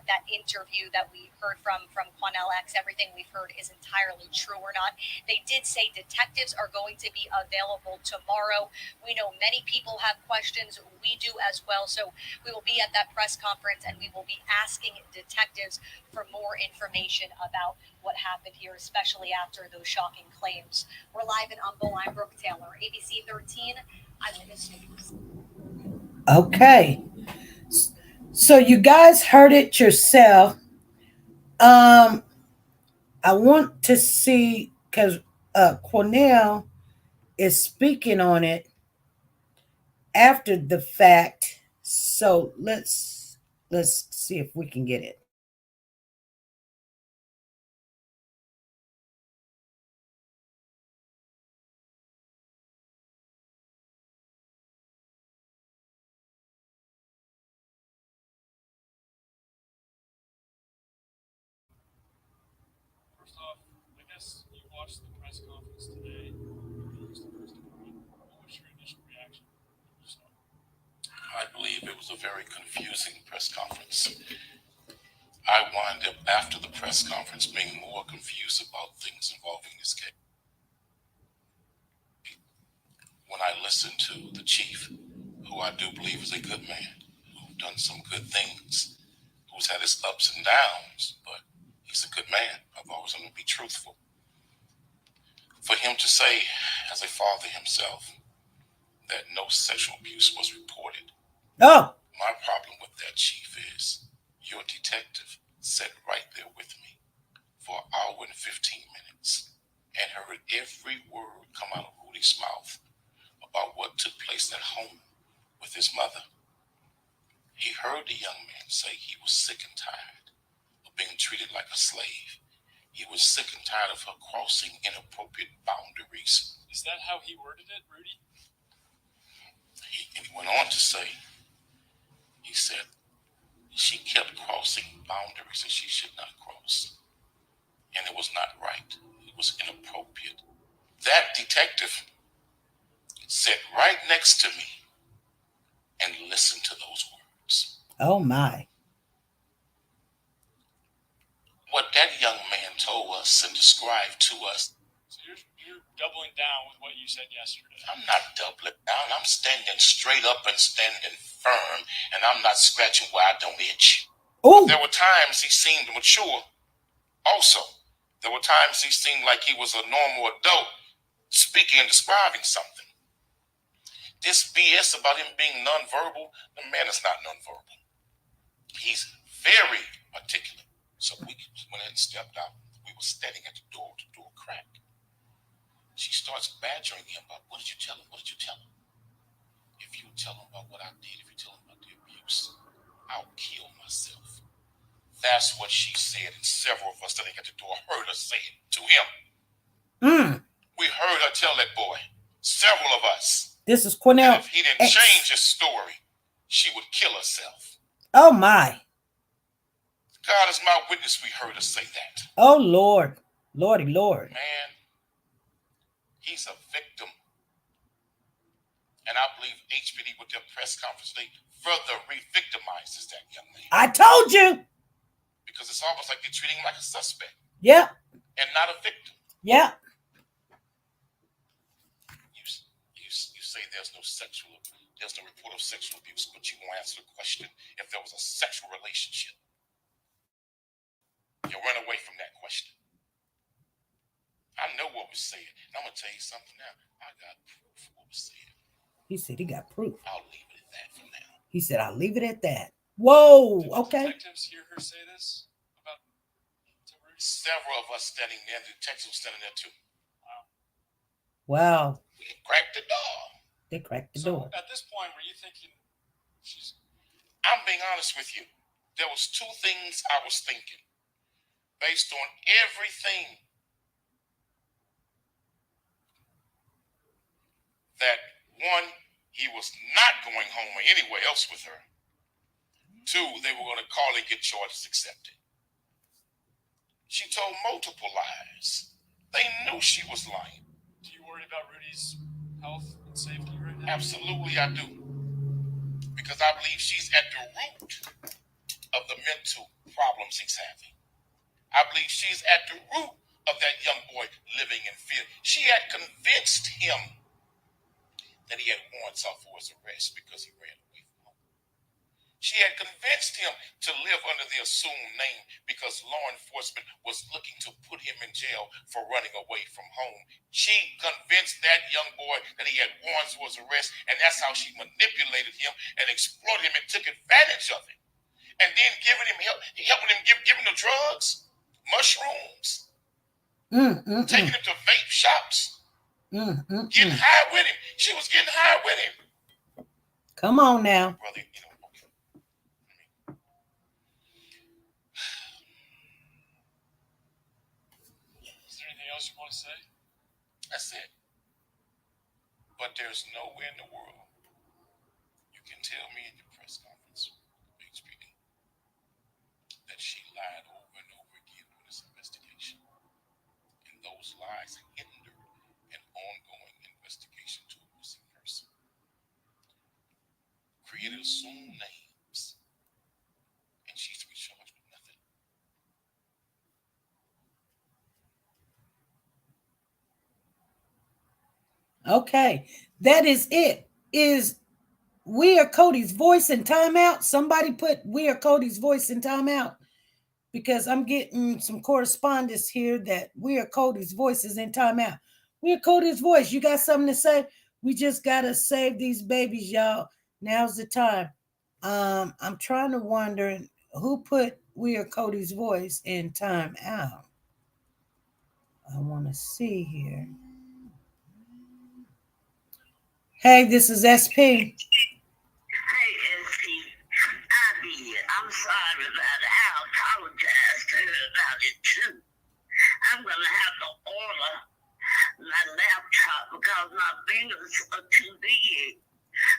that interview that we heard from Quanell X, everything we've heard is entirely true or not. They did say detectives are going to be available tomorrow. We know many people have questions. We do as well. So we will be at that press conference and we will be asking detectives for more information about what happened here, especially after those shocking claims. We're live in Humble. I'm Brooke Taylor, ABC 13, Eyewitness News. Okay. So you guys heard it yourself. I want to see, because Quanell is speaking on it after the fact. So let's see if we can get it. guess you watched the press conference today. What was your initial reaction? I believe it was a very confusing press conference. I wound up after the press conference being more confused about things involving this case. When I listened to the chief, who I do believe is a good man, who's done some good things, who's had his ups and downs, but he's a good man. I've always wanted to be truthful. For him to say, as a father himself, that no sexual abuse was reported. Oh. My problem with that, chief, is your detective sat right there with me for an hour and 15 minutes and heard every word come out of Rudy's mouth about what took place at home with his mother. He heard the young man say he was sick and tired of being treated like a slave. He was sick and tired of her crossing inappropriate boundaries. Is that how he worded it, Rudy? He went on to say, he said, she kept crossing boundaries that she should not cross. And it was not right. It was inappropriate. That detective sat right next to me and listened to those words. Oh, my. What that young man told us and described to us. So you're doubling down with what you said yesterday. I'm not doubling down. I'm standing straight up and standing firm, and I'm not scratching where I don't itch. Oh. There were times he seemed mature. Also, there were times he seemed like he was a normal adult speaking and describing something. This BS about him being nonverbal, the man is not nonverbal. He's very articulate. So we went ahead and stepped out. We were standing at the door cracked. She starts badgering him about, what did you tell him? What did you tell him? If you tell him about what I did, if you tell him about the abuse, I'll kill myself. That's what she said, and several of us standing at the door heard her say it to him. We heard her tell that boy, several of us. This is Quanell X. If he didn't change his story, she would kill herself. Oh, my. God is my witness, we heard her say that. Oh, Lord. Lordy, Lord. Man, he's a victim. And I believe HPD with their press conference today further re-victimizes that young man. I told you. Because it's almost like they're treating him like a suspect. Yeah. And not a victim. Yeah. You say there's no report of sexual abuse, but you won't answer the question if there was a sexual relationship. You run away from that question. I know what was said. And I'm going to tell you something now. I got proof of what was said. He said he got proof. I'll leave it at that for now. He said, I'll leave it at that. Whoa. Okay. Did detectives hear her say this about to Rudy? Several of us standing there. The detectives were standing there too. Wow. We cracked the door. They cracked the door. At this point, were you thinking I'm being honest with you. There was two things I was thinking. Based on everything that, one, he was not going home or anywhere else with her. Two, they were going to call and get charges accepted. She told multiple lies. They knew she was lying. Do you worry about Rudy's health and safety right now? Absolutely, I do. Because I believe she's at the root of the mental problems he's having. I believe she's at the root of that young boy living in fear. She had convinced him that he had warrants out for his arrest because he ran away from home. She had convinced him to live under the assumed name because law enforcement was looking to put him in jail for running away from home. She convinced that young boy that he had warrants for his arrest, and that's how she manipulated him and exploited him and took advantage of him. And then helping him give him the drugs. Mushrooms, taking him to vape shops, getting high with him. She was getting high with him. Come on now. Brother, okay. Is there anything else you want to say? That's it. But there's nowhere in the world you can tell me in your press conference, HPD, that she lied over and over again in this investigation. And paralyzed and hindered an ongoing investigation to a missing person. Created assumed names, and she's to be charged with nothing. Okay, that is it. Is We Are Cody's voice in timeout? Somebody put We Are Cody's voice in timeout, because I'm getting some correspondence here that We Are Cody's voice is in timeout. We Are Cody's voice. You got something to say? We just gotta save these babies, y'all. Now's the time. I'm trying to wonder who put We Are Cody's voice in timeout. I want to see here. Hey, this is SP. Hey, SP. I'm sorry about it. I apologize to her about it too. I'm going to have to order my laptop because my fingers are too big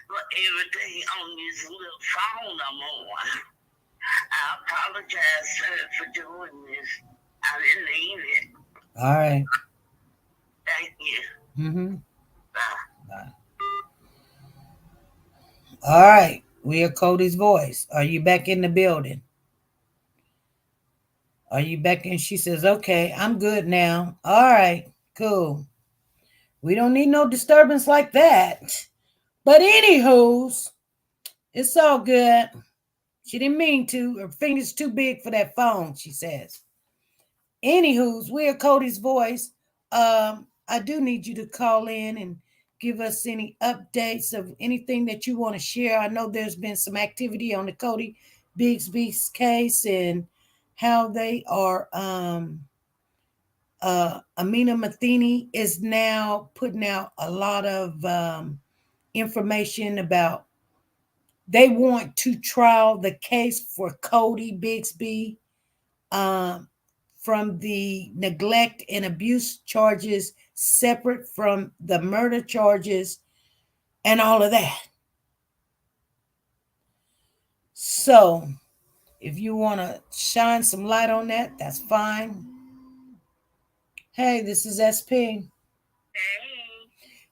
for everything on this little phone I'm on. I apologize to her for doing this. I didn't mean it. All right. Thank you. Mm-hmm. Bye. Bye. All right. We Are Cody's voice. Are you back in the building? Are you back in? She says, okay, I'm good now. All right, cool. We don't need no disturbance like that. But anywho's, it's all good. She didn't mean to. Her finger's too big for that phone, she says. Anywho's, We Are Cody's voice. I do need you to call in and give us any updates of anything that you want to share. I know there's been some activity on the Cody Bixby's case and how they are Amina Matheny is now putting out a lot of information about they want to trial the case for Cody Bixby from the neglect and abuse charges separate from the murder charges and all of that. So if you want to shine some light on that, that's fine. Hey, this is SP.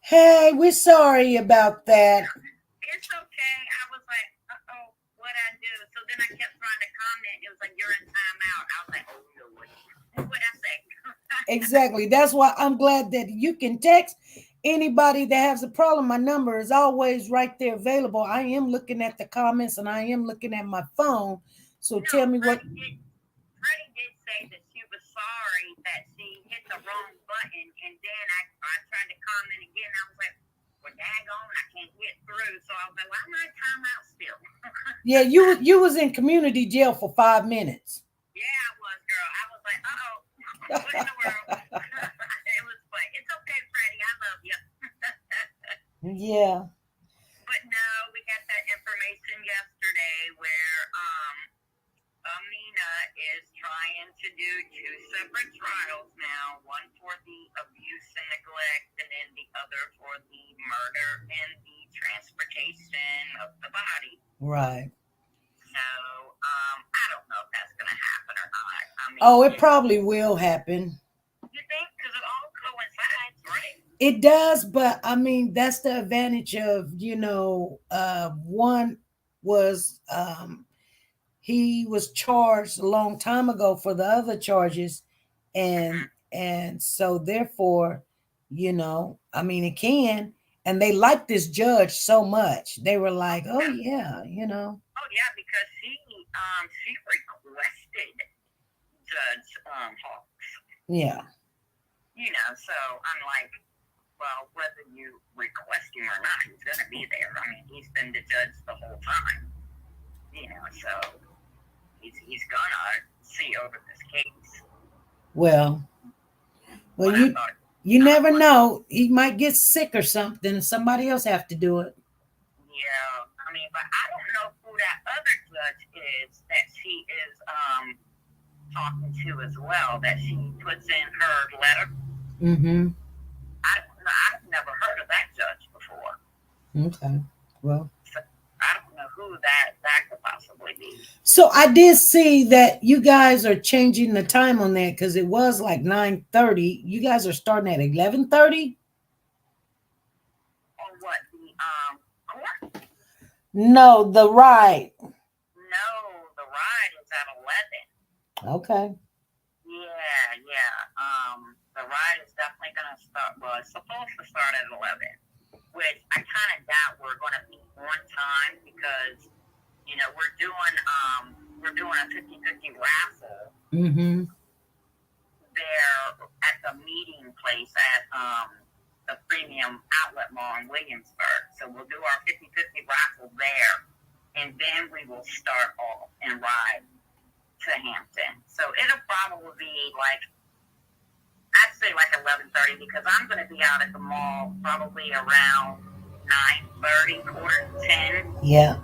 Hey, we're sorry about that. It's okay. I was like, uh-oh, what'd I do? So then I kept trying to comment. It was like, you're in timeout. I was like, oh, no, what'd I say? Exactly. That's why I'm glad that you can text anybody that has a problem. My number is always right there available. I am looking at the comments and I am looking at my phone. So no, tell me what. Freddie did say that she was sorry that she hit the wrong button. And then I tried to comment again. I was like, well, daggone, I can't get through. So I was like, why am I in timeout still? Yeah, you was in community jail for 5 minutes. Yeah, I was, girl. I was like, uh-oh, what in the world? It was funny. It's okay, Freddie. I love you. Yeah. But no, we got that information yesterday where Amina is trying to do 2 separate trials now, one for the abuse and neglect, and then the other for the murder and the transportation of the body. Right. So, I don't know if that's going to happen or not. I mean, it probably will happen. You think? Because it all coincides, right? It does, but I mean, that's the advantage of, one was he was charged a long time ago for the other charges. And so therefore, I mean, it can. And they like this judge so much. They were like, oh, yeah, Oh, yeah, because she requested Judge Hawks. Yeah. So I'm like, well, whether you request him or not, he's going to be there. I mean, he's been the judge the whole time. So he's going to see over this case. Well, you never know. He might get sick or something, and somebody else have to do it. Yeah, I mean, but I don't know who that other judge is that she is talking to as well, that she puts in her letter. Mm-hmm. I've never heard of that judge before. Okay, well. So I don't know who that could possibly definitely be. So I did see that you guys are changing the time on that because it was like 9:30. You guys are starting at 11:30? Or what? The court? No, the ride. No, the ride is at 11. Okay. Yeah. The ride is definitely gonna start. Well, it's supposed to start at 11, which I kind of doubt we're gonna be on time because we're doing a 50-50 raffle. Mm-hmm. There at the meeting place at the Premium Outlet Mall in Williamsburg. So we'll do our 50-50 raffle there, and then we will start off and ride to Hampton. So it'll probably be I'd say 11:30 because I'm going to be out at the mall probably around 9:30, 9:45. Yeah.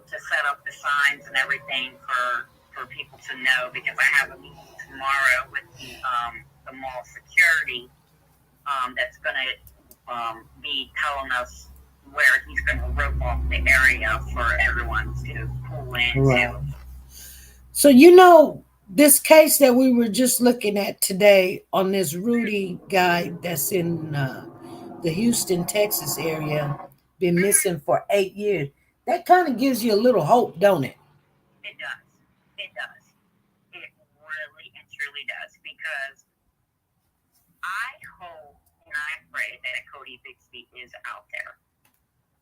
To set up the signs and everything for people to know, because I have a meeting tomorrow with the mall security that's going to be telling us where he's going to rope off the area for everyone to pull into. Right. So this case that we were just looking at today on this Rudy guy that's in the Houston, Texas area, been missing for 8 years. That kind of gives you a little hope, don't it? It does. It does. It really and truly does, because I hope and I pray that Cody Bixby is out there,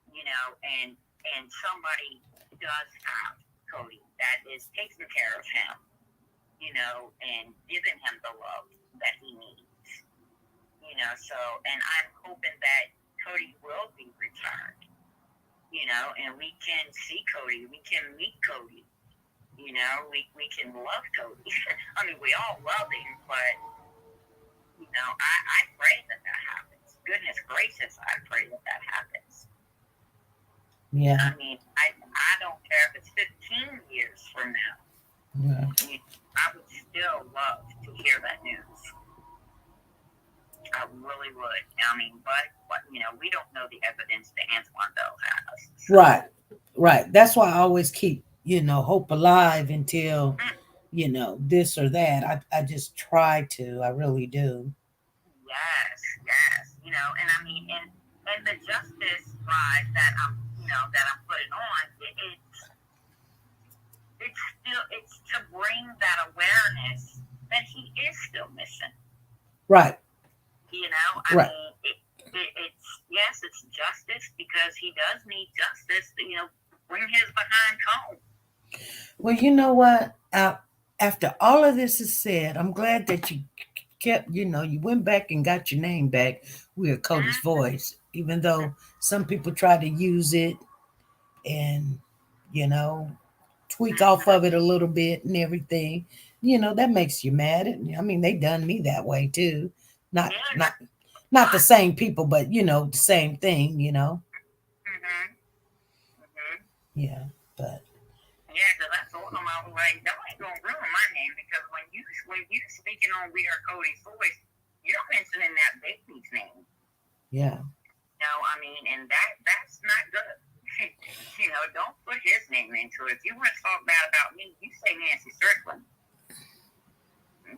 and somebody does have Cody that is taking care of him, and giving him the love that he needs, so, and I'm hoping that Cody will be returned, and we can see Cody, we can meet Cody, we can love Cody. I mean, we all love him, but, I pray that happens. Goodness gracious, I pray that happens. Yeah. I mean, I don't care if it's 15 years from now. Yeah. I would still love to hear that news. I really would. I mean, but we don't know the evidence that Antoine Bell has. So. Right. That's why I always keep, hope alive until, this or that. I just try to. I really do. Yes. And I mean, and the justice drive that I'm putting on, it's to bring that awareness that he is still missing. Right. I mean, it's justice, because he does need justice to, bring his behind home. Well, you know what? After all of this is said, I'm glad that you kept, you went back and got your name back. We're Cody's voice, even though some people try to use it and, tweak off of it a little bit and everything. That makes you mad. I mean, they done me that way too. Not the same people, but the same thing, Yeah, but. Yeah, because I told him, I was like, that ain't gonna ruin my name, because when you speaking on We Are Cody's Voice, you're mentioning that baby's name. Yeah. I mean, and that's not good. Don't put his name into it. If you want to talk bad about me, you say Nancy Strickland.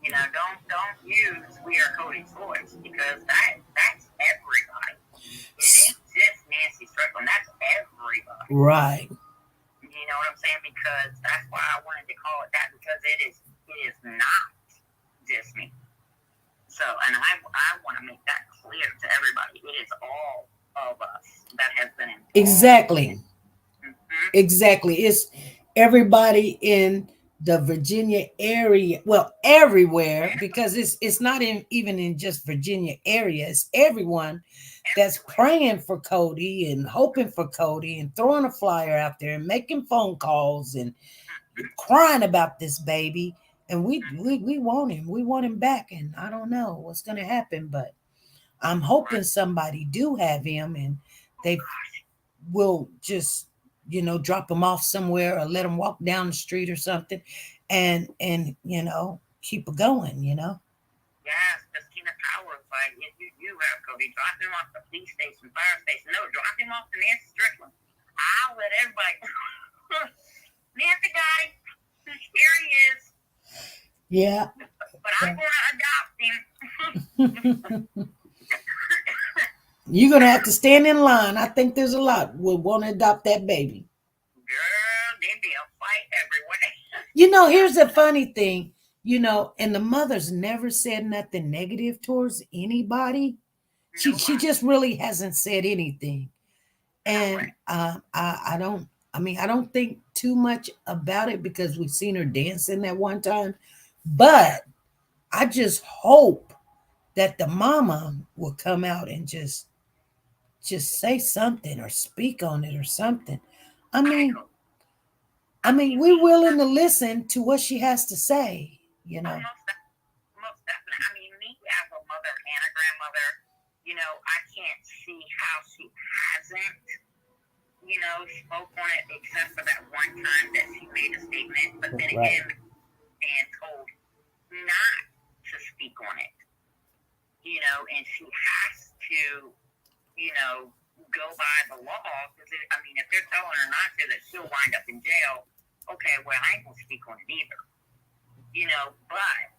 Don't use We Are Cody's Voice, because that's everybody. It ain't just Nancy Strickland. That's everybody. Right. You know what I'm saying? Because that's why I wanted to call it that, because it is not just me. So, and I want to make that clear to everybody. It is all of us that has been involved. Exactly. Mm-hmm. Exactly. It's everybody in the Virginia area, well, everywhere, because it's not even in just Virginia area. It's everyone that's praying for Cody and hoping for Cody and throwing a flyer out there and making phone calls and crying about this baby. And we want him. We want him back. And I don't know what's going to happen, but I'm hoping somebody do have him and they will just, drop him off somewhere or let him walk down the street or something and keep it going, Yes, because Tina Powers, like, if you have Cody, drop him off the police station, fire station. No, drop him off to Nancy Strickland. I'll let everybody Nancy guy, here he is. Yeah. But I'm going to adopt him. You're going to have to stand in line. I think there's a lot will want to adopt that baby. Girl, there'd be a fight everywhere. You know, here's the funny thing. You know, and the mother's never said nothing negative towards anybody. She just really hasn't said anything. And I don't think too much about it because we've seen her dancing that one time. But I just hope that the mama will come out and just say something or speak on it or something. I mean, we're willing to listen to what she has to say, you know. Most definitely. I mean, me as a mother and a grandmother, you know, I can't see how she hasn't, you know, spoke on it except for that one time that she made a statement. But then again, and told not to speak on it, you know, and she has to, you know, go by the law. Because, I mean, if they're telling her not to, that she'll wind up in jail. Okay, well, I ain't going to speak on it either. You know, but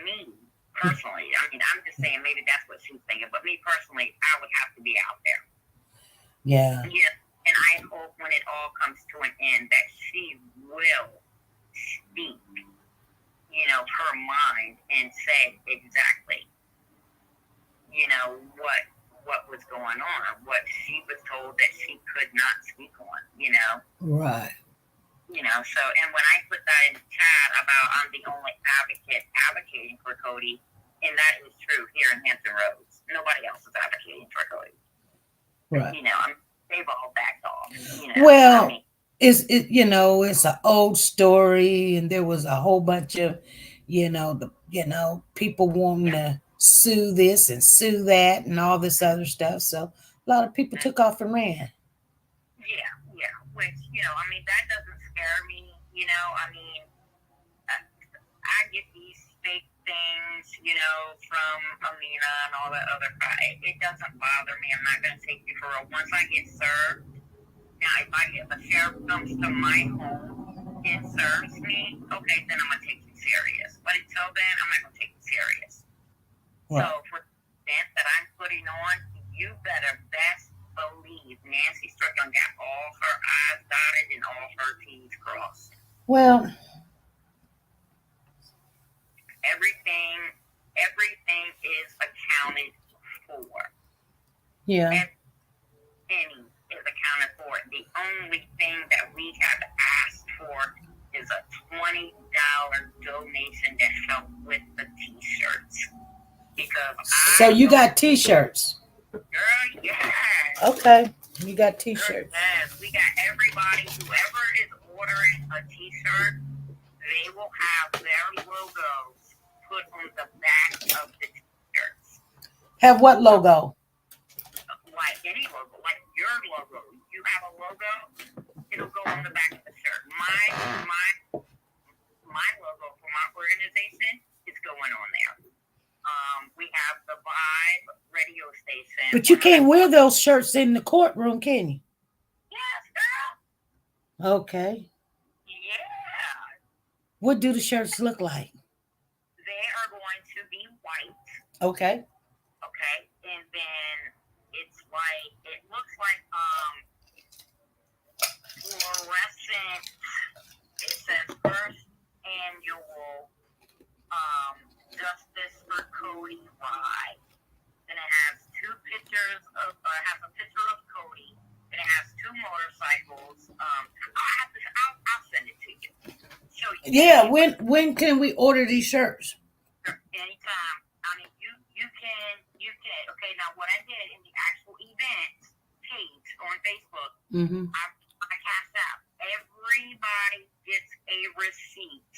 me personally, I mean, I'm just saying maybe that's what she's thinking, but me personally, I would have to be out there. Yeah. Yeah, and I hope when it all comes to an end that she will speak, you know, her mind and say exactly, you know, what was going on, what she was told that she could not speak on, you know. Right. You know, so, and when I put that in the chat about I'm the only advocating for Cody, and that is true here in Hampton Roads. Nobody else is advocating for Cody. Right. You know, they've all backed off. You know, well, I mean, it's an old story, and there was a whole bunch of, people wanting to sue this and sue that and all this other stuff. So a lot of people took off and ran. Yeah, which, you know, I mean, that doesn't scare me, you know, I mean, I get these fake things, you know, from Amina and all that other crap. It doesn't bother me. I'm not going to take you for a once I get served. Now, if a sheriff comes to my home and serves me, okay, then I'm going to take you serious. But until then, I'm not going to take you serious. Right. So for the event that I'm putting on, you better best believe Nancy Strickland got all her I's dotted and all her T's crossed. Well, everything is accounted for. Yeah. Every penny is accounted for. The only thing that we have asked for is a $20 donation to help with the T-shirts. So you got T-shirts? Girl, yes. Okay, you got T-shirts. Yes, we got everybody, whoever is ordering a T-shirt, they will have their logos put on the back of the T-shirts. Have what logo? Like any logo, like your logo. You have a logo, it'll go on the back of the shirt. My logo for my organization is going on there. We have the Vibe radio station. But you can't wear those shirts in the courtroom, can you? Yes, girl. Okay. Yeah. What do the shirts look like? They are going to be white. Okay. Okay. And then it looks like fluorescent. It says first annual Justice for Cody ride. Then it has two pictures of has a picture of Cody. Then it has two motorcycles. I'll send it to you. Show you. Yeah, when can we order these shirts? Anytime. I mean, you can. Okay, now what I did in the actual event page on Facebook, I cast out. Everybody gets a receipt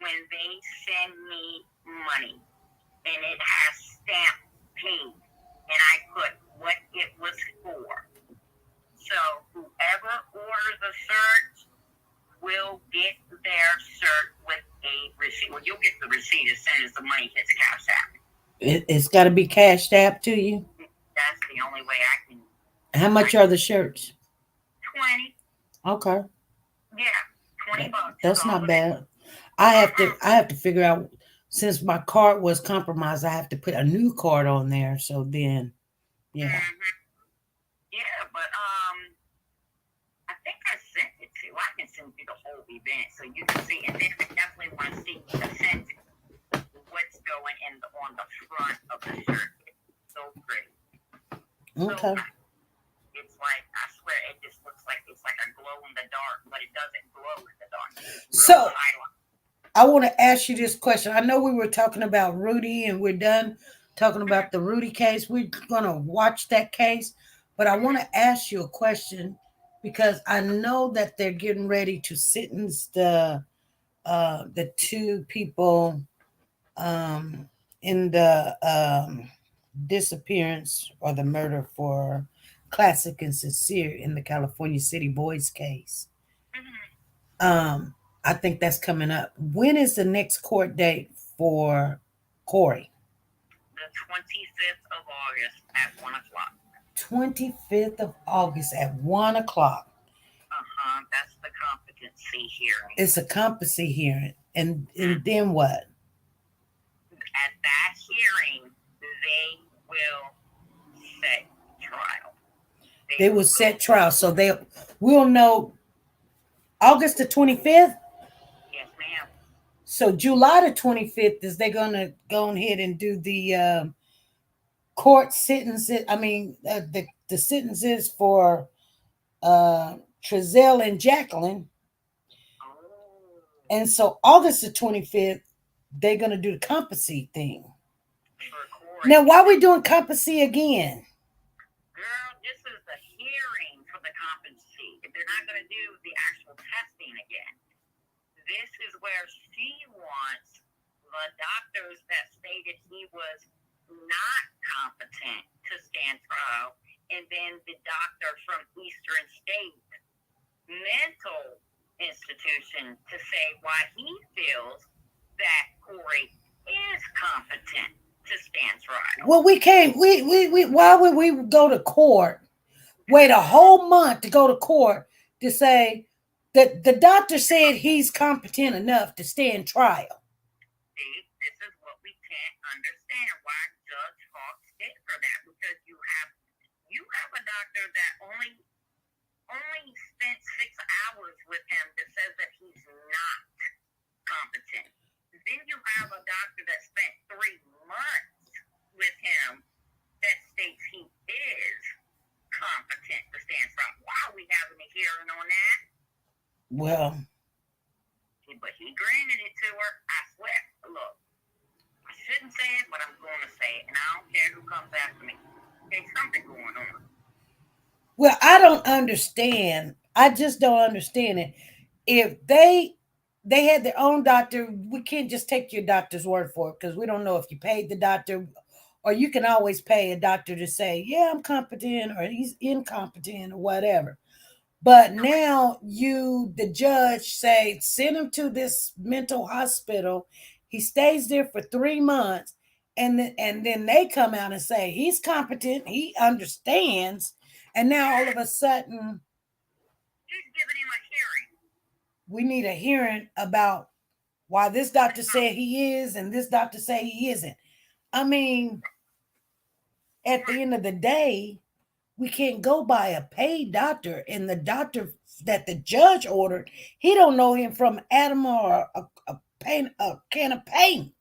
when they send me money, and it has stamp paid, and I put what it was for. So whoever orders a shirt will get their shirt with a receipt. Well, you'll get the receipt as soon as the money hits Cash App. It's got to be cashed out to you? That's the only way I can. How much are the shirts? Okay. Yeah, $20 is That's all not it is. bad. I have to figure out, since my card was compromised, I have to put a new card on there. So then, yeah. Yeah, but I think I sent it to. I can send you the whole event so you can see, and then I definitely want to see the scent, what's going on the front of the shirt. It's so pretty. Okay. So it's like, I swear, it just looks like it's like a glow in the dark, but it doesn't glow in the dark. So I want to ask you this question. I know we were talking about Rudy, and we're done talking about the Rudy case. We're going to watch that case, but I want to ask you a question because I know that they're getting ready to sentence the two people in the disappearance or the murder for Classic and Sincere in the California City Boys case. I think that's coming up. When is the next court date for Corey? The 25th of August at 1 o'clock. 25th of August at 1 o'clock. That's the competency hearing. It's a competency hearing. And then what? At that hearing, they will set trial. They will set trial. So we'll know August the 25th? Yes, ma'am. So July the 25th, is they going to go ahead and do the court sentences? I mean, the sentences for Trezell and Jacqueline. And so August the 25th, they're going to do the competency thing. Now, why are we doing competency again? Girl, this is the hearing for the competency. They're not going to do the actual testing again. This is where she wants the doctors that stated he was not competent to stand trial, and then the doctor from Eastern State Mental Institution to say why he feels that Corey is competent to stand trial. Well, we can't. We why would we go to court? Wait a whole month to go to court to say that the doctor said he's competent enough to stand trial. See, this is what we can't understand. Why Judge Hawks did for that? Because you have a doctor that only spent 6 hours with him that says that he's not competent. Then you have a doctor that spent 3 months with him that states he is competent to stand trial. Why are we having a hearing on that? Well, but he granted it to her. I swear. Look, I shouldn't say it, but I'm going to say it, and I don't care who comes after me. There's something going on. Well, I don't understand. I just don't understand it. If they had their own doctor, we can't just take your doctor's word for it because we don't know if you paid the doctor, or you can always pay a doctor to say, yeah, I'm competent, or he's incompetent, or whatever. But now the judge say, send him to this mental hospital. He stays there for 3 months. And then they come out and say, he's competent. He understands. And now all of a sudden, he's giving him a hearing. We need a hearing about why this doctor said he is and this doctor say he isn't. I mean, at the end of the day, we can't go by a paid doctor, and the doctor that the judge ordered, he don't know him from Adam or a can of paint.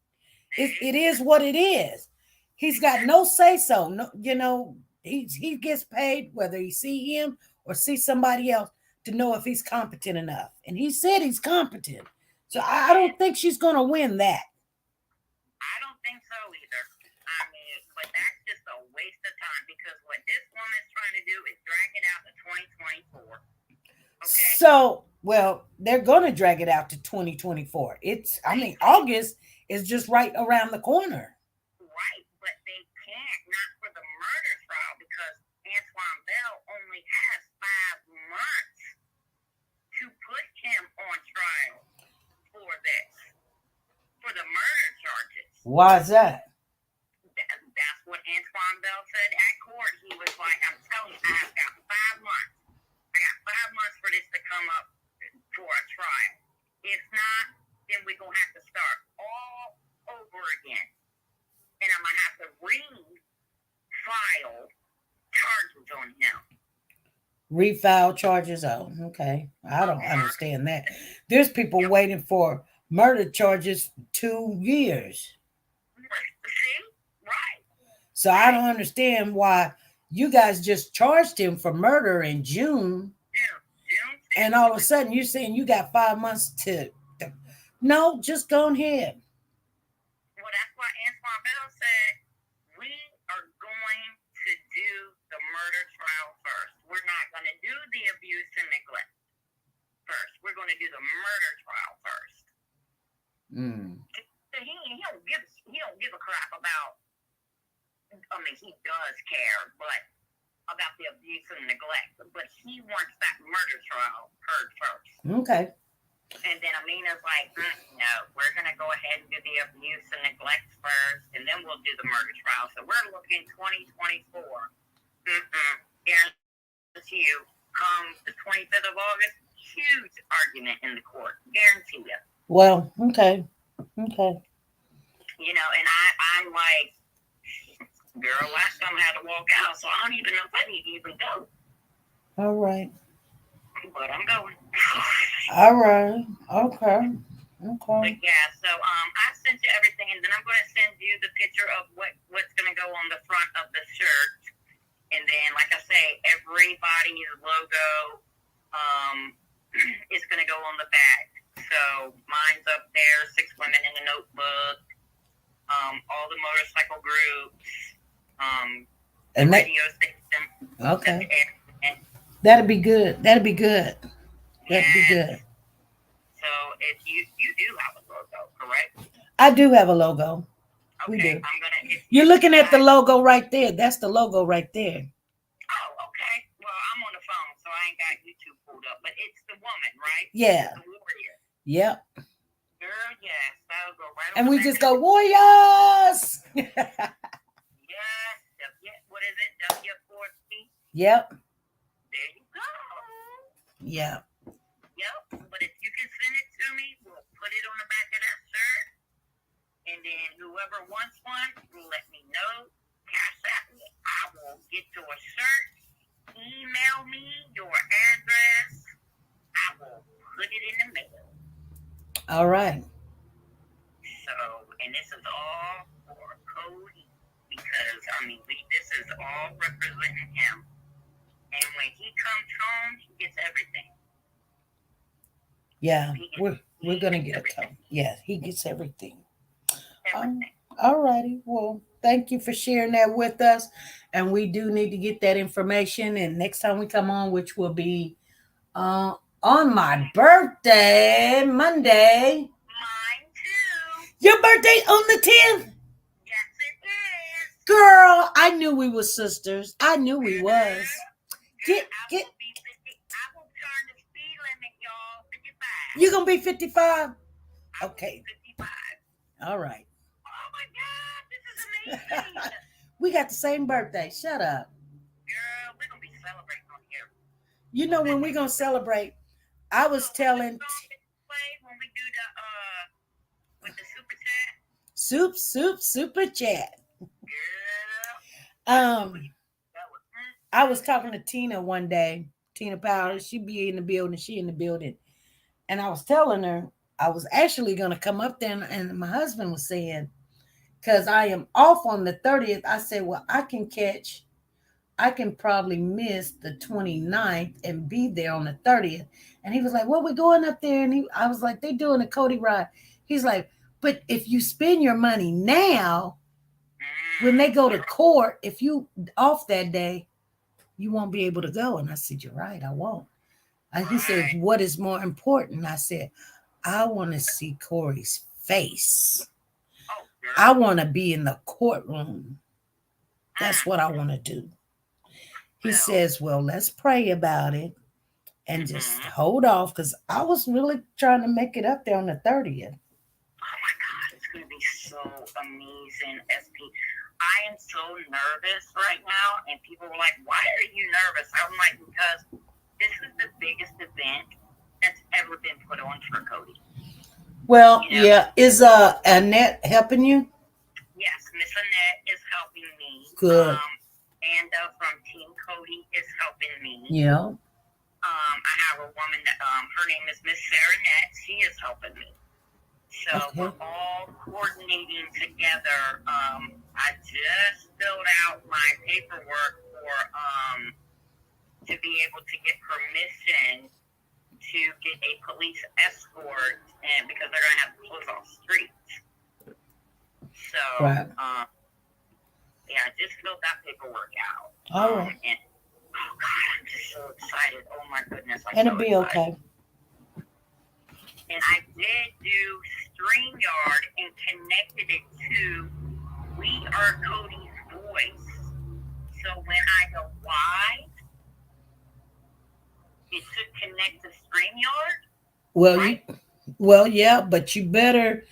It is what it is. He's got no say so. No, he gets paid whether he see him or see somebody else to know if he's competent enough. And he said he's competent. So I don't think she's going to win that. I don't think so either. I mean, but that's just a waste of time because what this woman's trying to do is drag it out to 2024. Okay. So, well, they're going to drag it out to 2024. August is just right around the corner. Right, but they can't, not for the murder trial, because Antoine Bell only has 5 months to put him on trial for this, for the murder charges. Why is that? That's what Antoine Bell said at court. He was like, I'm telling you, I've got 5 months. I got 5 months for this to come If not, then we're going to have to start all over again. And I'm going to have to refile charges on him. Refile charges? Oh, okay. I don't understand that. There's people waiting for murder charges 2 years. See? Right. So I don't understand why you guys just charged him for murder in June. And all of a sudden you're saying you got 5 months to no, just go ahead. Well, that's why Antoine Bell said we are going to do the murder trial first. We're not going to do the abuse and neglect first. We're going to do the murder trial first. He don't give a crap about. I mean, he does care, but about the abuse and neglect. But he wants that murder trial heard first. Okay. And then Amina's like, no, we're going to go ahead and do the abuse and neglect first, and then we'll do the murder trial. So we're looking 2024. Guarantee you, come the 25th of August, huge argument in the court. Guarantee you. Well, okay. Okay. You know, and I'm like, girl, last time I had to walk out, so I don't even know if I need to even go. All right. But I'm going. All right. Okay. But yeah, so I sent you everything, and then I'm going to send you the picture of what's going to go on the front of the shirt. And then, like I say, everybody's logo is going to go on the back. So mine's up there, 6 Women in a Notebook, all the motorcycle groups, and that, radio station. Okay. That'd be good. That'd be good. That'd be good. So if you do have a logo, correct? I do have a logo. Okay, We do. I'm gonna. You're looking at the logo right there. That's the logo right there. Oh, okay. Well, I'm on the phone, so I ain't got YouTube pulled up, but it's the woman, right? Yeah. The warrior. Yep. Girl, yes. That'll go right And on we the just back. go, Warriors! Yes. What is it? W4C? Yep. There you go. Yep. Yep. But if you can send it to me, we'll put it on the back of that shirt. And then whoever wants one, will let me know. Cash at me. I will get your shirt. Email me your address. I will put it in the mail. All right. So, and this is all for Cody. Because, I mean, this is all representing him. And when he comes home, he gets everything. Yeah, we're gonna get a tone. Yeah, he gets everything. Everything. All righty. Well, thank you for sharing that with us. And we do need to get that information. And next time we come on, which will be on my birthday, Monday. Mine too. Your birthday on the 10th? Yes, it is. Girl, I knew we were sisters. I knew we was. Get. I will turn the speed limit, y'all. 55. You gonna be 55? Okay. 55. All right. Oh my God, this is amazing. We got the same birthday. Shut up. Girl, we're gonna be celebrating on here. You know when we're gonna celebrate? I was telling when we do the with the super chat. super chat. Girl. I was talking to Tina one day. Tina Powers, she be in the building. She in the building. And I was telling her I was actually going to come up there. And my husband was saying, because I am off on the 30th. I said, well, I can probably miss the 29th and be there on the 30th. And he was like, well, we're going up there. And I was like, they're doing a Cody ride. He's like, but if you spend your money now, when they go to court, if you off that day, you won't be able to go. And I said, you're right, I won't. And he said, what is more important? I said, I want to see Corey's face. I want to be in the courtroom. That's what I want to do. He says, well, let's pray about it and just hold off, because I was really trying to make it up there on the 30th. Oh my God, it's going to be so amazing, SP. I am so nervous right now, and people were like, why are you nervous? I'm like, because this is the biggest event that's ever been put on for Cody. Well, You know? yeah. Is Annette helping you? Yes, Miss Annette is helping me. Good. Anda from Team Cody is helping me. Yeah. I have a woman that her name is Miss Shenette. She is helping me. So we're all coordinating together. I just filled out my paperwork for to be able to get permission to get a police escort, and because they're gonna have to close off streets. So yeah, I just filled that paperwork out. All right. And oh God, I'm just so excited. Oh my goodness. And it'll be okay. And I did do StreamYard and connected it to We Are Cody's Voice. So when I go live, it should connect to StreamYard. Well, right? Well, yeah, but you better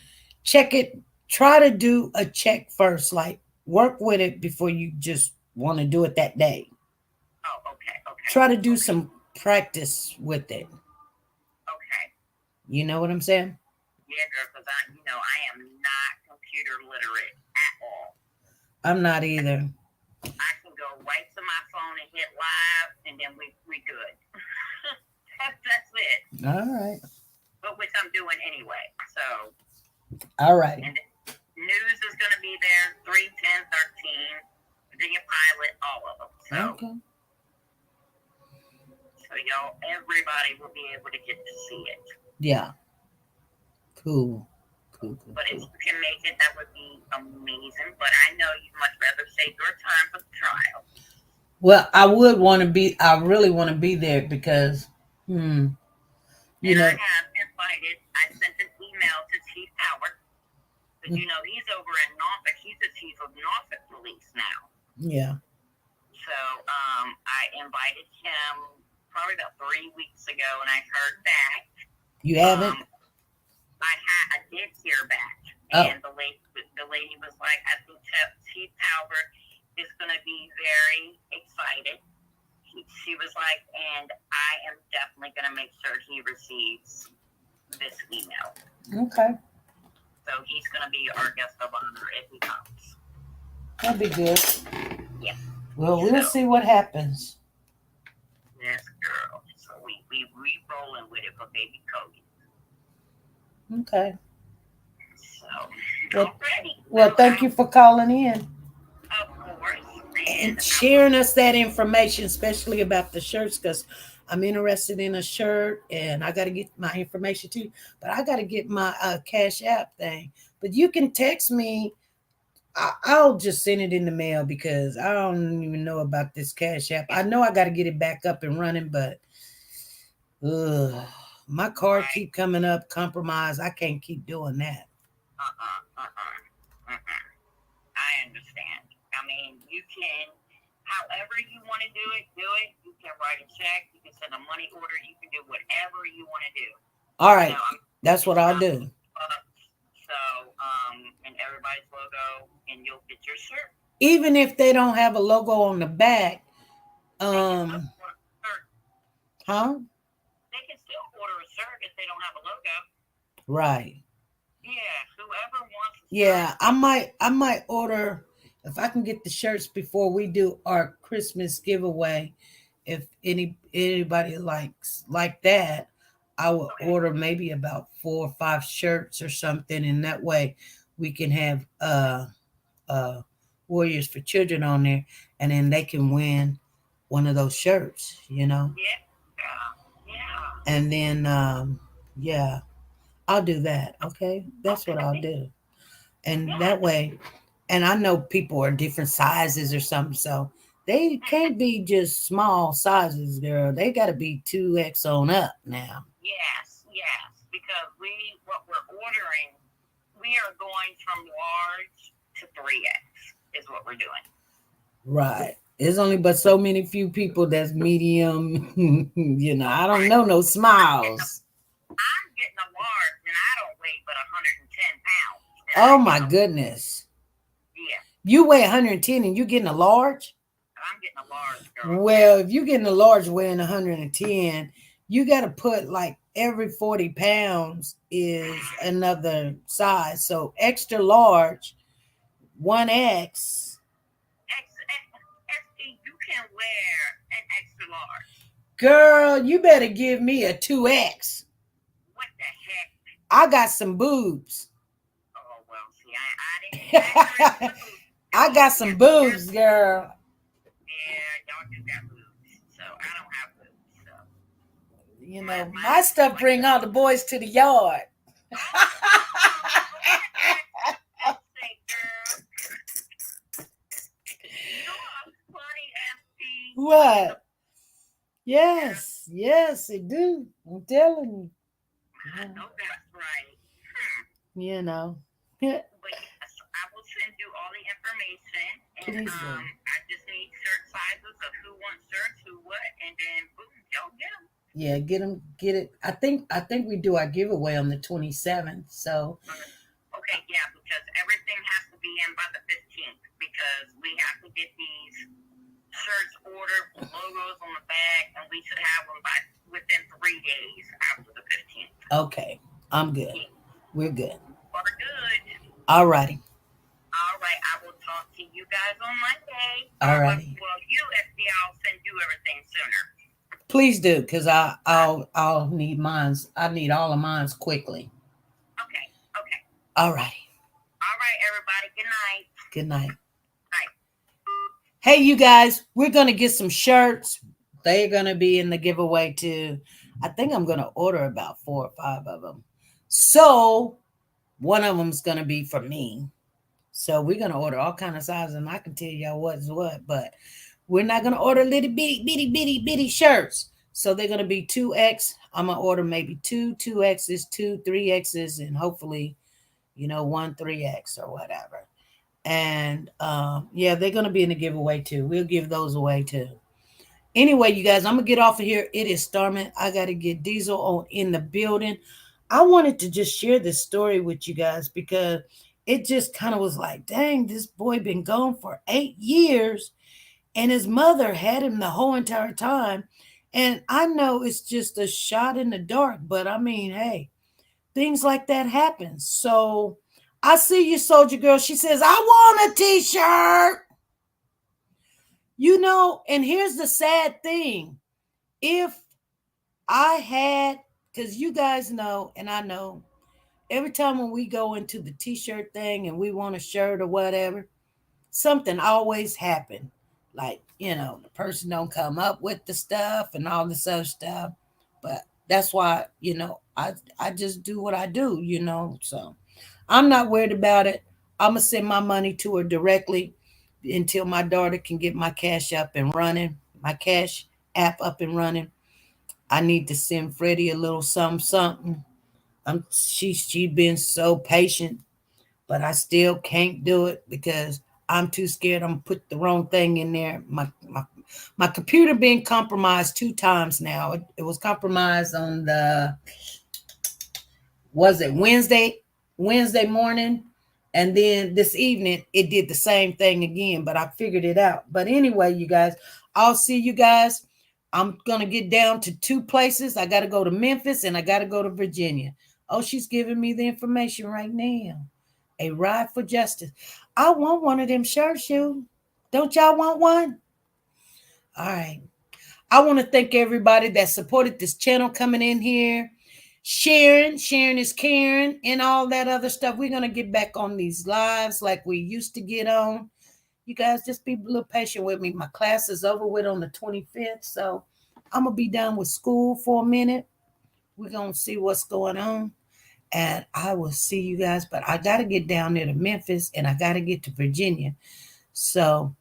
check it. Try to do a check first, like work with it before you just want to do it that day. Oh, okay. Try to do some practice with it. Okay. You know what I'm saying? Yeah, girl, because I am not computer literate at all. I'm not either. I can go right to my phone and hit live, and then we good. That's it. All right. But which I'm doing anyway. So. All right. And news is going to be there, 3, 10, 13, Virginia Pilot, all of them. So. Okay. So y'all, everybody will be able to get to see it. Yeah. Cool. But if you can make it, that would be amazing. But I know you'd much rather save your time for the trial. Well, I would want to be. I really want to be there because, you know. I have invited. I sent an email to Chief Howard, because he's over in Norfolk. He's the chief of Norfolk Police now. Yeah. So I invited him probably about 3 weeks ago, and I heard back. You haven't? I did hear back, and the lady was like, I think Chief Howard is going to be very excited. She was like, and I am definitely going to make sure he receives this email. Okay. So he's going to be our guest of honor if he comes. That'd be good. Yeah. Well, we'll see what happens. Yes, girl. So we rolling with it for baby Cody. Okay. So, well, thank you for calling in. Of course. And sharing us that information, especially about the shirts, because I'm interested in a shirt and I got to get my information too. But I got to get my Cash App thing. But you can text me. I'll just send it in the mail because I don't even know about this Cash App. I know I got to get it back up and running, but my card keep coming up compromised. I can't keep doing that. I understand. I mean, you can, however you want to do it. You can write a check. You can send a money order. You can do whatever you want to do. All right. That's what I'll do. So, and everybody's logo, and you'll get your shirt. Even if they don't have a logo on the back, Huh? They can still order a shirt if they don't have a logo. Right. Yeah, whoever wants. Yeah, I might order if I can get the shirts before we do our Christmas giveaway. If anybody likes like that, I will order maybe about 4 or 5 shirts or something, and that way we can have Warriors for Children on there, and then they can win one of those shirts, Yeah. And then I'll do that. Okay, that's what I'll do, and that way, and I know people are different sizes or something, so they can't be just small sizes, girl. They got to be 2X on up now. Yes, because what we're ordering, we are going from large to 3X is what we're doing. Right. There's only but so many few people that's medium. I don't know no smiles. I'm getting a large, and I don't weigh but 110 pounds. Oh my goodness. Yeah. You weigh 110 and you getting a large? I'm getting a large, girl. Well, if you're getting a large weighing 110, you got to put like every 40 pounds is another size. So extra large, 1X. You can wear an extra large. Girl, you better give me a 2X. What the heck? I got some boobs. Oh, well, see, I didn't. I got some boobs, girl. Yeah, y'all do got boobs. So I don't have boobs. So. You know, my stuff bring all the boys to the yard. What? Yes, yes, it do. I'm telling you. I know that's right. You know. But yes, I will send you all the information. And Please do. I just need shirt sizes of who wants shirts, who what, and then boom, y'all get them. Yeah, get it. I think we do our giveaway on the 27th. So. Okay, yeah, because everything has to be in by the 15th because we have to get these shirts ordered with logos on the back, and we should have them by within 3 days after the 15th. Okay, I'm good. Yeah. We're good. We're good. All righty. All right, I will talk to you guys on Monday. All righty. Well, you, FD, I'll send you everything sooner. Please do, because I'll need mines. I need all of mines quickly. Okay. All righty. All right, everybody. Good night. Good night. Night. Hey, you guys, we're going to get some shirts. They're going to be in the giveaway too. I think I'm going to order about 4 or 5 of them. So one of them is going to be for me. So we're going to order all kind of sizes, and I can tell y'all what's what, but we're not going to order little bitty shirts. So they're going to be 2X. I'm going to order maybe 2Xs, 2 3Xs, and hopefully, 1 3X or whatever. And yeah, they're going to be in the giveaway too. We'll give those away too. Anyway, you guys, I'm going to get off of here. It is storming. I got to get Diesel on in the building. I wanted to just share this story with you guys because it just kind of was like, dang, this boy been gone for 8 years and his mother had him the whole entire time. And I know it's just a shot in the dark, but I mean, hey, things like that happen. So I see you, Soldier Girl. She says, I want a t-shirt. And here's the sad thing. If I had, because you guys know, and I know, every time when we go into the t-shirt thing and we want a shirt or whatever, something always happens. Like, the person don't come up with the stuff and all this other stuff. But that's why, I just do what I do, So I'm not worried about it. I'm going to send my money to her directly until my daughter can get my cash up and running, my cash app up and running. I need to send Freddie a little something. She's been so patient, but I still can't do it because I'm too scared I'm put the wrong thing in there. My computer being compromised 2 times now. It was compromised on Wednesday morning, and then this evening it did the same thing again, but I figured it out. But anyway, you guys, I'll see you guys. I'm going to get down to 2 places. I got to go to Memphis and I got to go to Virginia. Oh, she's giving me the information right now. A Ride for Justice. I want one of them shirts, you. Don't y'all want one? All right. I want to thank everybody that supported this channel coming in here. Sharing is Karen, and all that other stuff. We're going to get back on these lives like we used to get on. You guys just be a little patient with me. My class is over with on the 25th, so I'm going to be done with school for a minute. We're going to see what's going on, and I will see you guys. But I got to get down there to Memphis, and I got to get to Virginia. So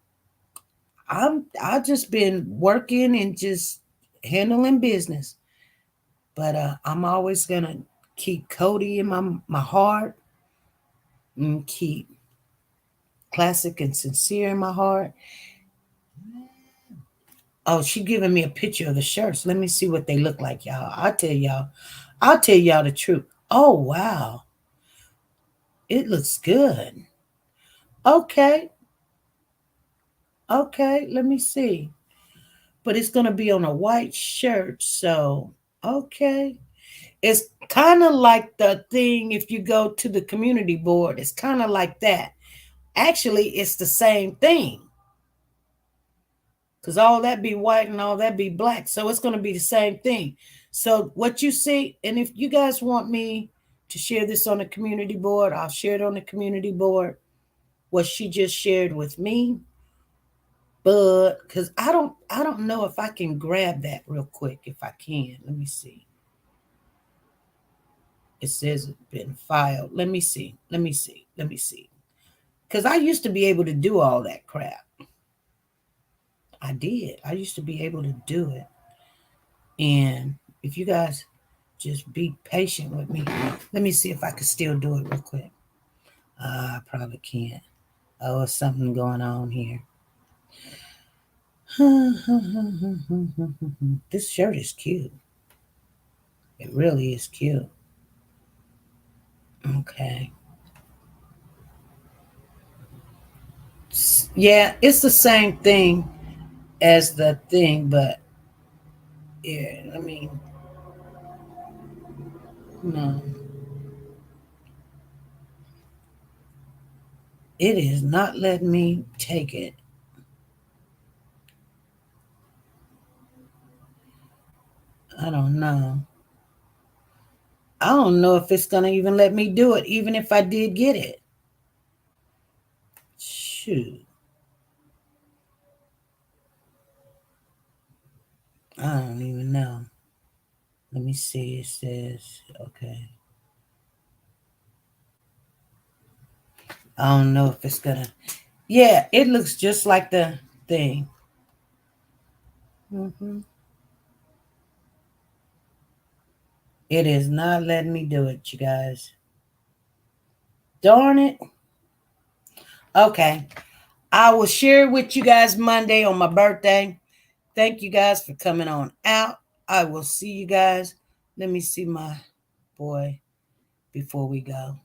I've just been working and just handling business. But I'm always going to keep Cody in my heart and keep Classic and Sincere in my heart. Oh, she giving me a picture of the shirts. Let me see what they look like, y'all. I'll tell y'all the truth. Oh, wow. It looks good. Okay, let me see. But it's going to be on a white shirt, so, okay. It's kind of like the thing if you go to the community board. It's kind of like that. Actually, it's the same thing. Because all that be white and all that be black. So it's going to be the same thing. So what you see, and if you guys want me to share this on the community board, I'll share it on the community board. What she just shared with me. But because I don't know if I can grab that real quick. If I can, let me see. It says it's been filed. Let me see. Because I used to be able to do all that crap. I did. I used to be able to do it. And if you guys just be patient with me, let me see if I can still do it real quick. I probably can't. Oh, there's something going on here. This shirt is cute. It really is cute. Okay. Yeah, it's the same thing as the thing, but yeah, I mean, no. It is not letting me take it. I don't know. I don't know if it's going to even let me do it, even if I did get it. Shoot. I don't even know. Let me see. It says, okay. I don't know if it's going to. Yeah, it looks just like the thing. It is not letting me do it, you guys. Darn it. Okay. I will share it with you guys Monday on my birthday. Thank you guys for coming on out. I will see you guys. Let me see my boy before we go.